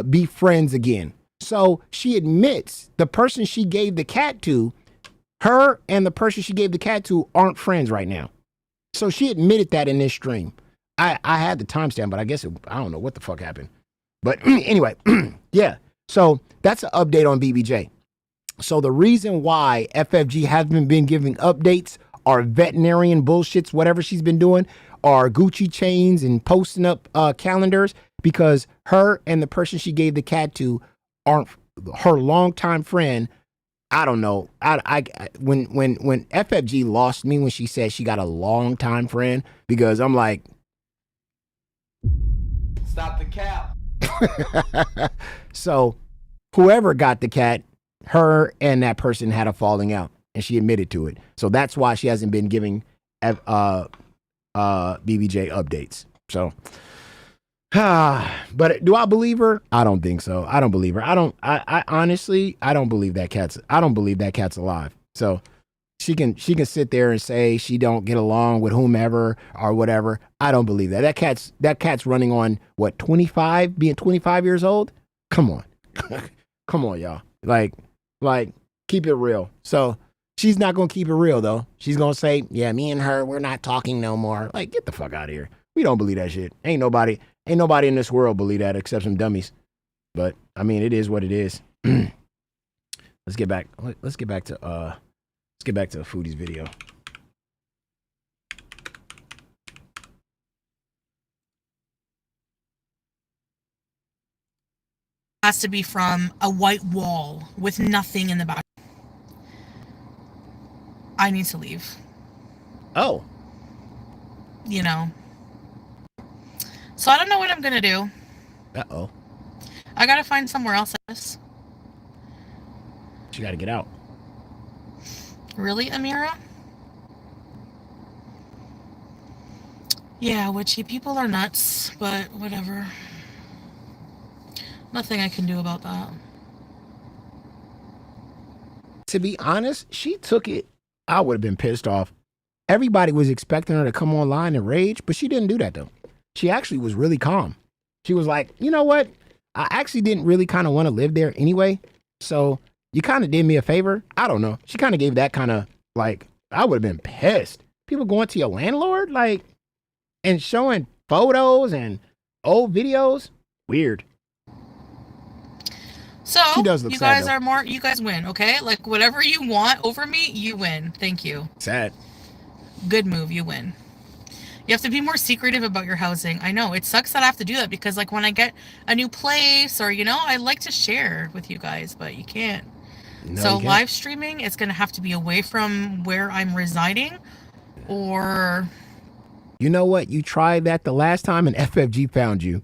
be friends again. So she admits the person she gave the cat to, her and the person she gave the cat to aren't friends right now. So she admitted that in this stream. I had the timestamp, but I guess I don't know what the fuck happened. But anyway, yeah. So that's an update on BBJ. So the reason why FFG hasn't been giving updates or veterinarian bullshits, whatever she's been doing, or Gucci chains and posting up calendars, because her and the person she gave the cat to aren't her longtime friend. I don't know. When FFG lost me when she said she got a longtime friend, because I'm like, stop the cap. So whoever got the cat, her and that person had a falling out, and she admitted to it. So that's why she hasn't been giving BBJ updates. So, but do I believe her? I don't think so. I don't believe her. I honestly, I don't believe that cat's alive. So she can sit there and say she don't get along with whomever or whatever. I don't believe that. That cat's running on what, 25, being 25 years old? Come on. Come on, y'all. Like, keep it real. So she's not going to keep it real, though. She's going to say, yeah, me and her, we're not talking no more. Like, get the fuck out of here. We don't believe that shit. Ain't nobody in this world believe that except some dummies. But, I mean, it is what it is. Let's get back to Foodie's video. Has to be from a white wall with nothing in the back. I need to leave. Oh. You know. So I don't know what I'm gonna do. Uh-oh. I gotta find somewhere else. She gotta get out. Really, Amira? Yeah, witchy people are nuts, but whatever. Nothing I can do about that. To be honest, she took it. I would have been pissed off. Everybody was expecting her to come online and rage, but she didn't do that, though. she actually was really calm. She was like, you know what? I actually didn't really kind of want to live there anyway. So you kind of did me a favor. I don't know. She kind of gave that kind of like, I would have been pissed. People going to your landlord, like, and showing photos and old videos. Weird. So She does look you sad, guys though. are more, you guys win, okay? Like whatever you want over me, you win. Thank you. Sad. Good move, you win. You have to be more secretive about your housing. I know, it sucks that I have to do that because like when I get a new place or, you know, I like to share with you guys, but you can't. No, So you can't. live streaming is going to have to be away from where I'm residing or... You know what? You tried that the last time and FFG found you.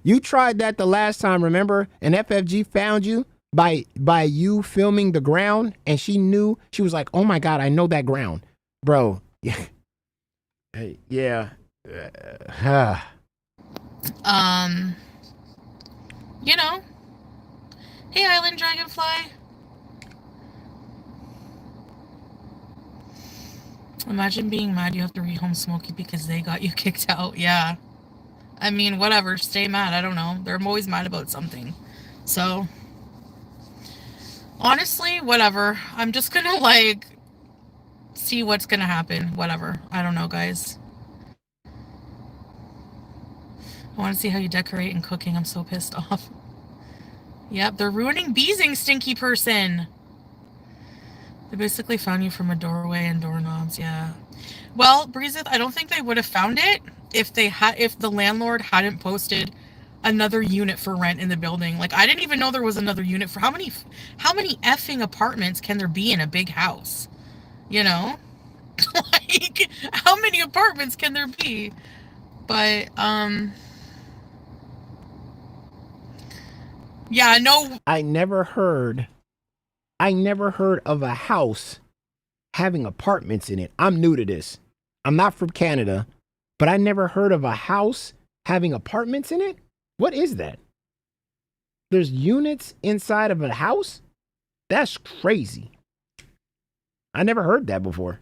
You tried that the last time, remember? And FFG found you by you filming the ground, and she knew. She was like, oh my God, I know that ground. Bro. Yeah. Yeah. You know. Hey, Island Dragonfly. Imagine being mad you have to rehome Smokey because they got you kicked out. Yeah. I mean, whatever. Stay mad. I don't know. They're always mad about something. So, honestly, whatever. I'm just gonna, like, see what's gonna happen. Whatever. I don't know, guys. I want to see how you decorate and cooking. I'm so pissed off. Yep, they're ruining Beezing, stinky person. They basically found you from a doorway and doorknobs, yeah. Well, Breezen, I don't think they would have found it if the landlord hadn't posted another unit for rent in the building. Like, I didn't even know there was another unit for how many effing apartments can there be in a big house? You know? Like, how many apartments can there be? But, yeah, no. I never heard of a house having apartments in it. I'm new to this. I'm not from Canada, but I never heard of a house having apartments in it. What is that? There's units inside of a house? That's crazy. I never heard that before.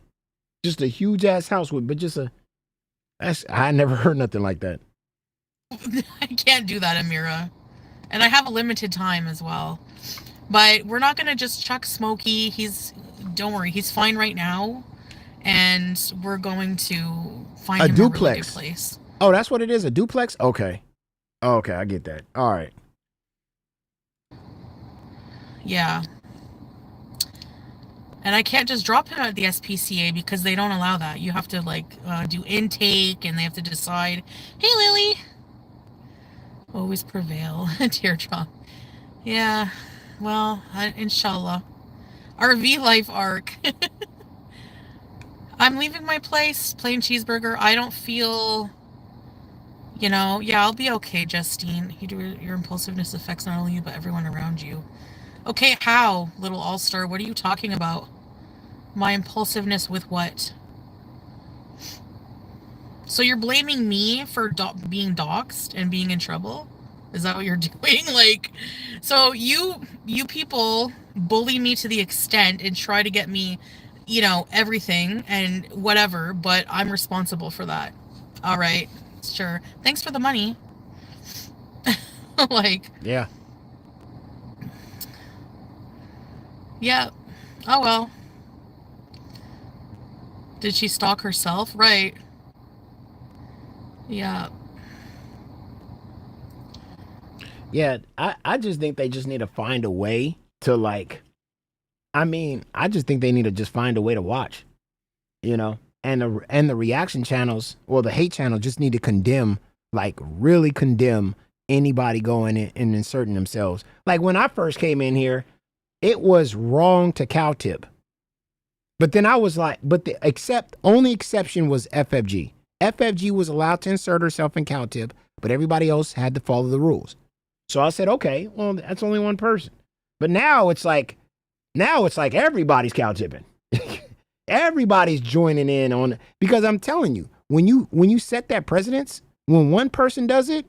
Just a huge ass house I never heard nothing like that. I can't do that, Amira. And I have a limited time as well. But we're not going to just chuck Smokey. Don't worry, he's fine right now. And we're going to find him duplex. a really good place. Oh, that's what it is? A duplex? Okay. Okay, I get that. All right. Yeah. And I can't just drop him at the SPCA because they don't allow that. You have to, like, do intake and they have to decide. Hey, Lily. Always prevail. Teardrop. Yeah. Well, inshallah. RV life arc. I'm leaving my place. Plain cheeseburger. I don't feel... You know, yeah, I'll be okay, Justine. Your impulsiveness affects not only you, but everyone around you. Okay, how, little all-star? What are you talking about? My impulsiveness with what? So you're blaming me for being doxxed and being in trouble? Is that what you're doing? Like, so you people bully me to the extent and try to get me, you know, everything and whatever, but I'm responsible for that. All right, sure. Thanks for the money. Like, yeah. Yeah. Oh, well. Did she stalk herself? Right. Yeah. Yeah, I just think they just need to find a way to, like, I just think they need to just find a way to watch, you know? And the reaction channels, well, the hate channel just need to condemn, like, really condemn anybody going in and inserting themselves. Like, when I first came in here, it was wrong to cow tip. But then I was like, but the only exception was FFG. FFG was allowed to insert herself in cow tip, but everybody else had to follow the rules. So I said, okay, well, that's only one person. But now it's like everybody's cow tipping. Everybody's joining in on, because I'm telling you, when you set that precedence, when one person does it,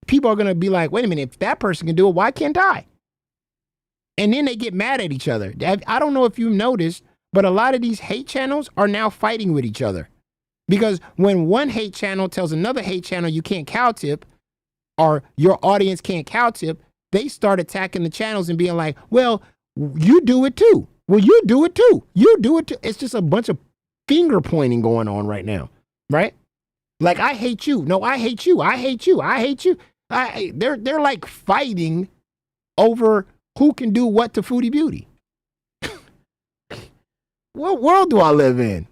people are going to be like, wait a minute, if that person can do it, why can't I? And then they get mad at each other. I don't know if you've noticed, but a lot of these hate channels are now fighting with each other Because when one hate channel tells another hate channel you can't cow tip, or your audience can't cow tip, they start attacking the channels and being like, well, you do it too. Well, you do it too. You do it too. It's just a bunch of finger pointing going on right now, right? Like, I hate you. No, I hate you. I hate you. I hate you. They're like fighting over who can do what to Foodie Beauty. What world do I live in?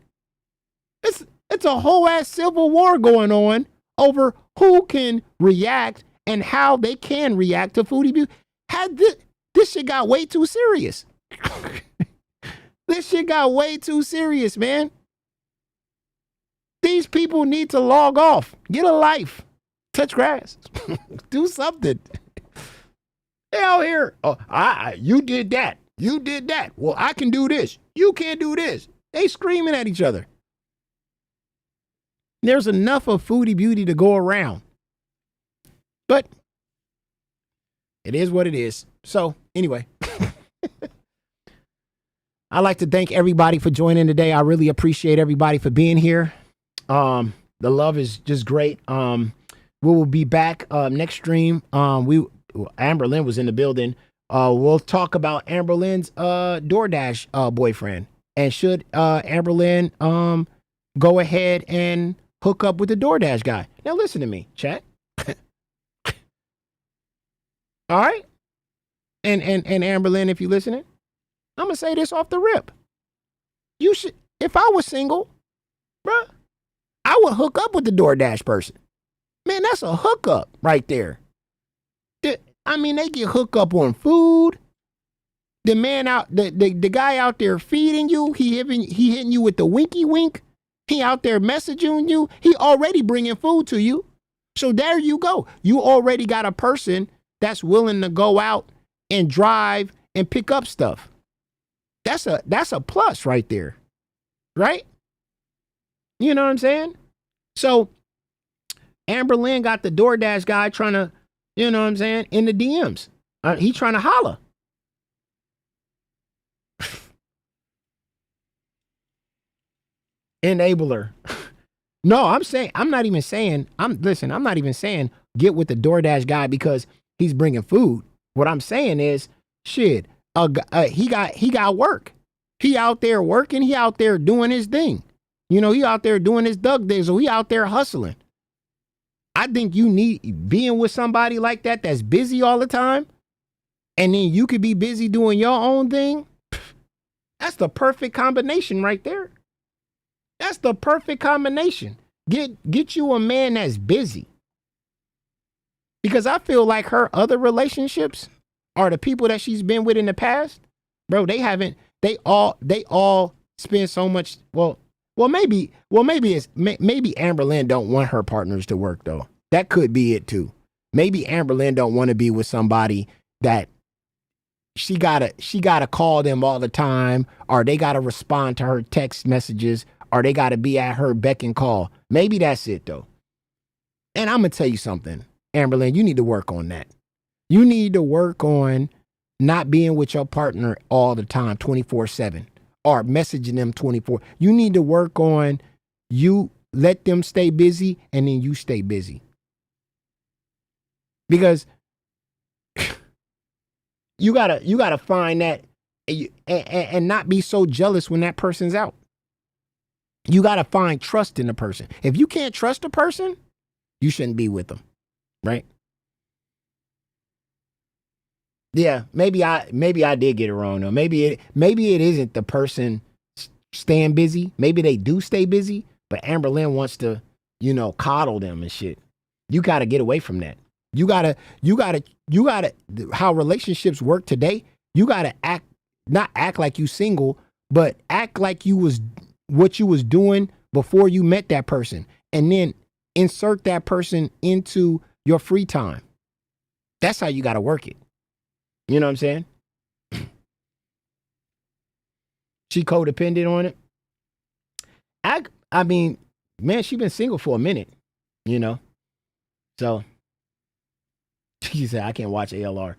It's a whole ass civil war going on over who can react and how they can react to Foodie Beauty. This shit got way too serious. This shit got way too serious, man. These people need to log off. Get a life. Touch grass. Do something. They out here. Oh, you did that. You did that. Well, I can do this. You can't do this. They screaming at each other. There's enough of Foodie Beauty to go around. But it is what it is. So anyway, I'd like to thank everybody for joining today. I really appreciate everybody for being here. The love is just great. We will be back next stream. Amber Lynn was in the building. We'll talk about Amber Lynn's DoorDash boyfriend. And should Amber Lynn go ahead and hook up with the DoorDash guy? Now listen to me, chat. All right? And Amber Lynn, if you're listening, I'm gonna say this off the rip. You should, if I was single, bruh, I would hook up with the DoorDash person. Man, that's a hookup right there. I mean, they get hooked up on food. The man out, the guy out there feeding you, he hitting you with the winky wink. He out there messaging you. He already bringing food to you. So there you go. You already got a person that's willing to go out and drive and pick up stuff. That's a plus right there. Right? You know what I'm saying? So Amber Lynn got the DoorDash guy trying to, you know what I'm saying, in the DMs. He trying to holler. Enabler. No, I'm not even saying get with the DoorDash guy because he's bringing food. What I'm saying is, shit, he got work. He out there working. He out there doing his thing. You know, he out there doing his Doug days. So he out there hustling. I think you need being with somebody like that that's busy all the time, and then you could be busy doing your own thing. That's the perfect combination right there. That's the perfect combination. Get you a man that's busy. Because I feel like her other relationships are the people that she's been with in the past. Bro, they all spend so much. Maybe Amber Lynn don't want her partners to work though. That could be it too. Maybe Amber Lynn don't want to be with somebody that she gotta call them all the time, or they gotta respond to her text messages, or they gotta be at her beck and call. Maybe that's it though. And I'm gonna tell you something, Amber Lynn, you need to work on that. You need to work on not being with your partner all the time, 24/7, or messaging them 24. You need to work on you let them stay busy and then you stay busy. Because you gotta find that and not be so jealous when that person's out. You gotta find trust in the person. If you can't trust a person, you shouldn't be with them, right? Yeah, maybe I did get it wrong though. Maybe it isn't the person staying busy. Maybe they do stay busy, but Amber Lynn wants to, coddle them and shit. You gotta get away from that. You gotta, how relationships work today, you gotta not act like you single, but act like what you was doing before you met that person. And then insert that person into your free time. That's how you gotta work it. You know what I'm saying? She codependent on it. I mean, man, she been single for a minute, So she said, I can't watch ALR.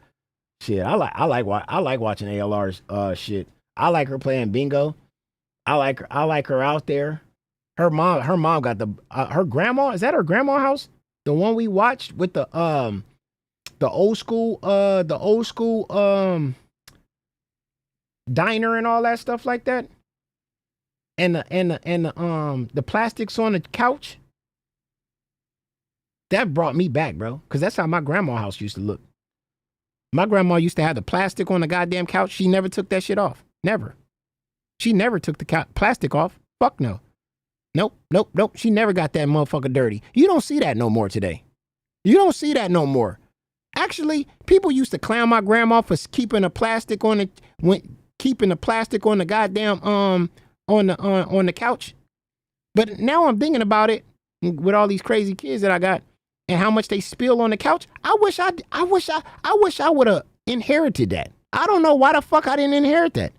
Shit, I like watching ALR's shit. I like her playing bingo. I like her out there. Her mom got her grandma. Is that her grandma house? The one we watched with the old school diner and all that stuff like that. And the plastics on the couch. That brought me back, bro. Cause that's how my grandma house used to look. My grandma used to have the plastic on the goddamn couch. She never took that shit off. Never. She never took the plastic off. Fuck no. Nope. She never got that motherfucker dirty. You don't see that no more today. You don't see that no more. Actually, people used to clown my grandma for keeping the plastic on the goddamn on the couch. But now I'm thinking about it with all these crazy kids that I got and how much they spill on the couch. I wish I would have inherited that. I don't know why the fuck I didn't inherit that.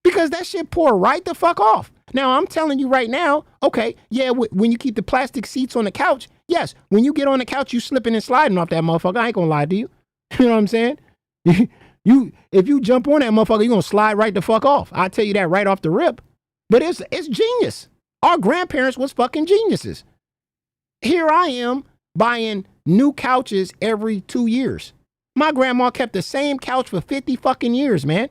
Because that shit pour right the fuck off. Now, I'm telling you right now, okay, yeah, when you keep the plastic seats on the couch, yes, when you get on the couch, you slipping and sliding off that motherfucker. I ain't gonna lie to you. You know what I'm saying? If you jump on that motherfucker, you're gonna slide right the fuck off. I'll tell you that right off the rip. But it's genius. Our grandparents was fucking geniuses. Here I am buying new couches every 2 years. My grandma kept the same couch for 50 fucking years, man.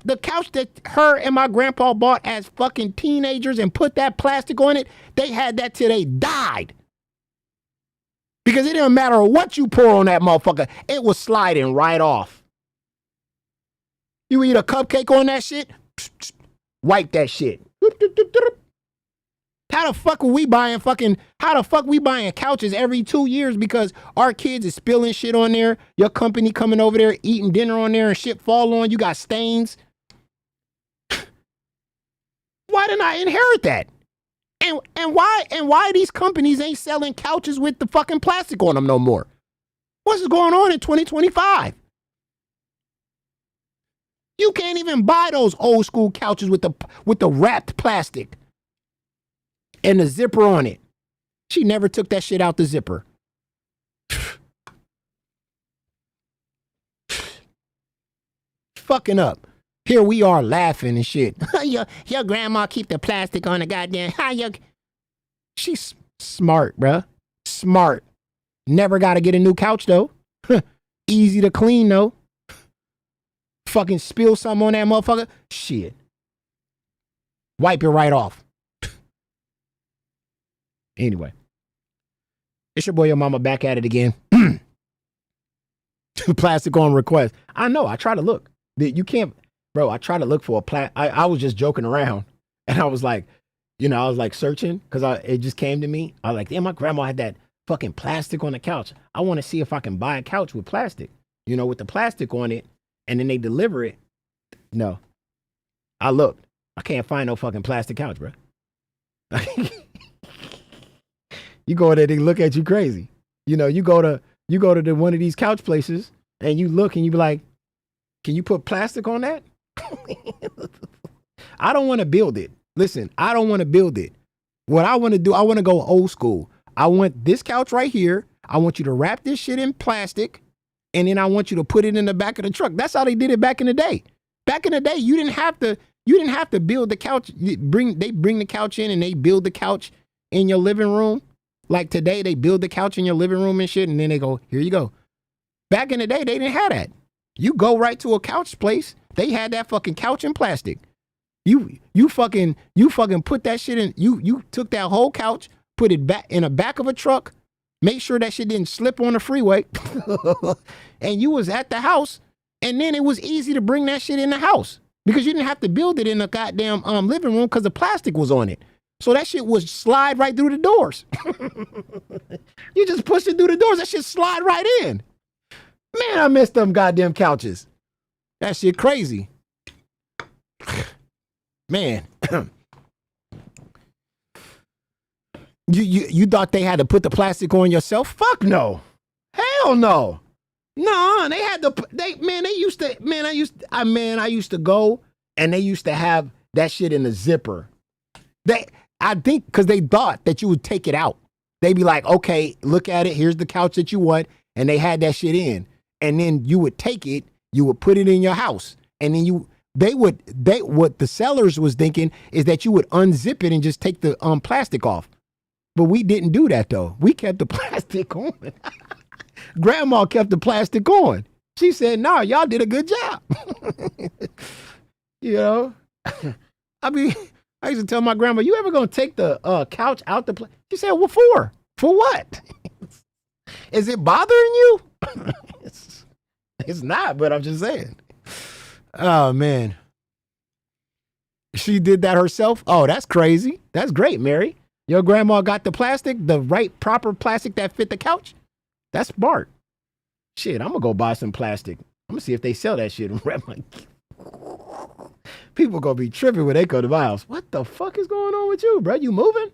The couch that her and my grandpa bought as fucking teenagers and put that plastic on it, they had that till they died. Because it didn't matter what you pour on that motherfucker, it was sliding right off. You eat a cupcake on that shit, wipe that shit. How the fuck we buying couches every 2 years because our kids is spilling shit on there, your company coming over there eating dinner on there and shit fall on, you got stains. Why didn't I inherit that? And why these companies ain't selling couches with the fucking plastic on them no more? What's going on in 2025? You can't even buy those old school couches with the wrapped plastic and the zipper on it. She never took that shit out the zipper. Fucking up. Here we are laughing and shit. your grandma keep the plastic on the goddamn. She's smart, bruh. Smart. Never got to get a new couch though. Easy to clean though. Fucking spill something on that motherfucker. Shit. Wipe it right off. Anyway, it's your boy, your mama, back at it again. Plastic on request. I know. I try to look. You can't, bro. I try to look for I was just joking around, and I was like, I was like searching because it just came to me. I was like, damn, my grandma had that fucking plastic on the couch. I want to see if I can buy a couch with plastic, with the plastic on it, and then they deliver it. No, I looked. I can't find no fucking plastic couch, bro. You go there, they look at you crazy. You go to one of these couch places and you look and you be like, can you put plastic on that? I don't want to build it. Listen, I don't want to build it. What I want to do, I want to go old school. I want this couch right here. I want you to wrap this shit in plastic and then I want you to put it in the back of the truck. That's how they did it back in the day. Back in the day, you didn't have to build the couch. They bring the couch in and they build the couch in your living room. Like today, they build the couch in your living room and shit, and then they go, here you go. Back in the day, they didn't have that. You go right to a couch place, they had that fucking couch in plastic. You fucking put that shit in, you took that whole couch, put it back in the back of a truck, make sure that shit didn't slip on the freeway, and you was at the house, and then it was easy to bring that shit in the house because you didn't have to build it in the goddamn living room because the plastic was on it. So that shit would slide right through the doors. You just push it through the doors, that shit slide right in. Man, I miss them goddamn couches. That shit crazy. Man. You thought they had to put the plastic on yourself? Fuck no. Hell no. No, they had to I used to go and they used to have that shit in the zipper. I think because they thought that you would take it out. They'd be like, okay, look at it. Here's the couch that you want. And they had that shit in. And then you would take it, you would put it in your house. And then what the sellers was thinking is that you would unzip it and just take the plastic off. But we didn't do that though. We kept the plastic on. Grandma kept the plastic on. She said, "Nah, y'all did a good job." You know, I mean, I used to tell my grandma, "You ever gonna take the couch out the?" She said, "What for? For what? Is it bothering you?" It's not, but I'm just saying. Oh man, she did that herself. Oh, that's crazy. That's great, Mary. Your grandma got the plastic, the right proper plastic that fit the couch. That's smart. Shit, I'm gonna go buy some plastic. I'm gonna see if they sell that shit. People gonna be tripping when they go to my house. What the fuck is going on with you, bro? You moving?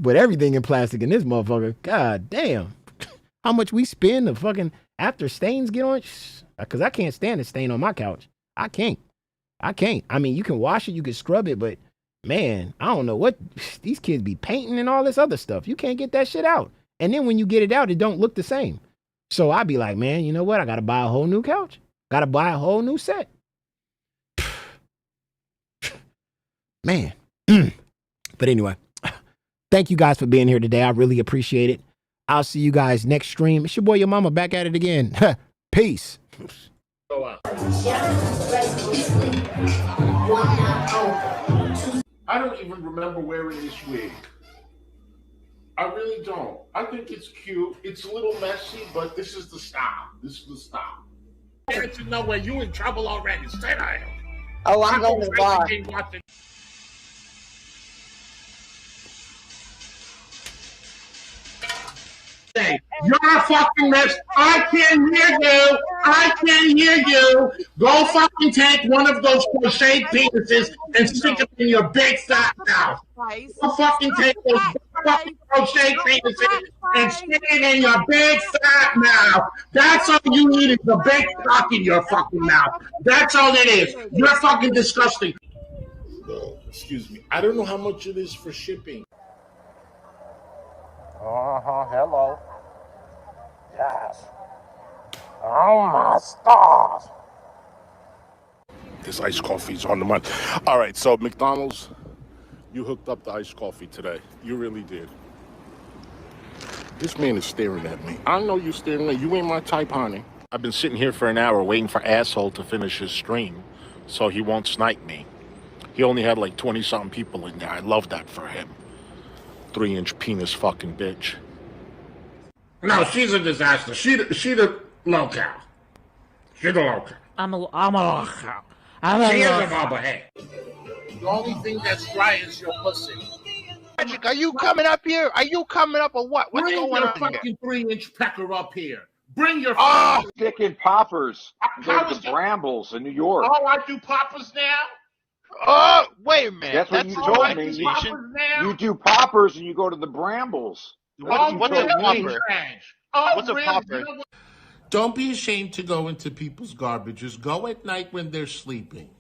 With everything in plastic in this motherfucker. God damn. How much we spend to fucking after stains get on? Because I can't stand a stain on my couch. I can't. I mean, you can wash it, you can scrub it, but man, I don't know what these kids be painting and all this other stuff. You can't get that shit out. And then when you get it out, it don't look the same. So I be like, man, you know what? I got to buy a whole new couch. Got to buy a whole new set. Man. But anyway, thank you guys for being here today. I really appreciate it. I'll see you guys next stream. It's your boy, your mama, back at it again. Peace. I don't even remember wearing this wig. I really don't. I think it's cute. It's a little messy, but this is the style. This is the style. I want to know where you in trouble already. Stay there. Oh, I'm going to the bar. You're a fucking mess. I can't hear you. I can't hear you. Go fucking take one of those crocheted penises and stick them in your big fat mouth. Go fucking take those fucking crocheted penises and stick it in your big fat mouth. That's all you need is a big cock in your fucking mouth. That's all it is. You're fucking disgusting. Excuse me. I don't know how much it is for shipping. Hello. Yes. Oh my stars. This iced coffee's on the money. All right, so McDonald's, you hooked up the iced coffee today. You really did. This man is staring at me. I know you're staring at me. You ain't my type, honey. I've been sitting here for an hour waiting for asshole to finish his stream so he won't snipe me. He only had like 20-something people in there. I love that for him. 3-inch penis fucking bitch. No, she's a disaster. She the local. She's the local. I'm a local. She is a bobblehead. The only thing that's dry is your pussy. Magic, are you coming up here? Are you coming up or what? What's going on Bring your fucking 3-inch pecker up here. Bring your fucking... Sticking poppers. Go to the Brambles in New York. Oh, I do poppers now? Oh, wait a minute. That's what you told me. You do poppers and you go to the Brambles. What's a popper? What's a popper? Don't be ashamed to go into people's garbages. Go at night when they're sleeping.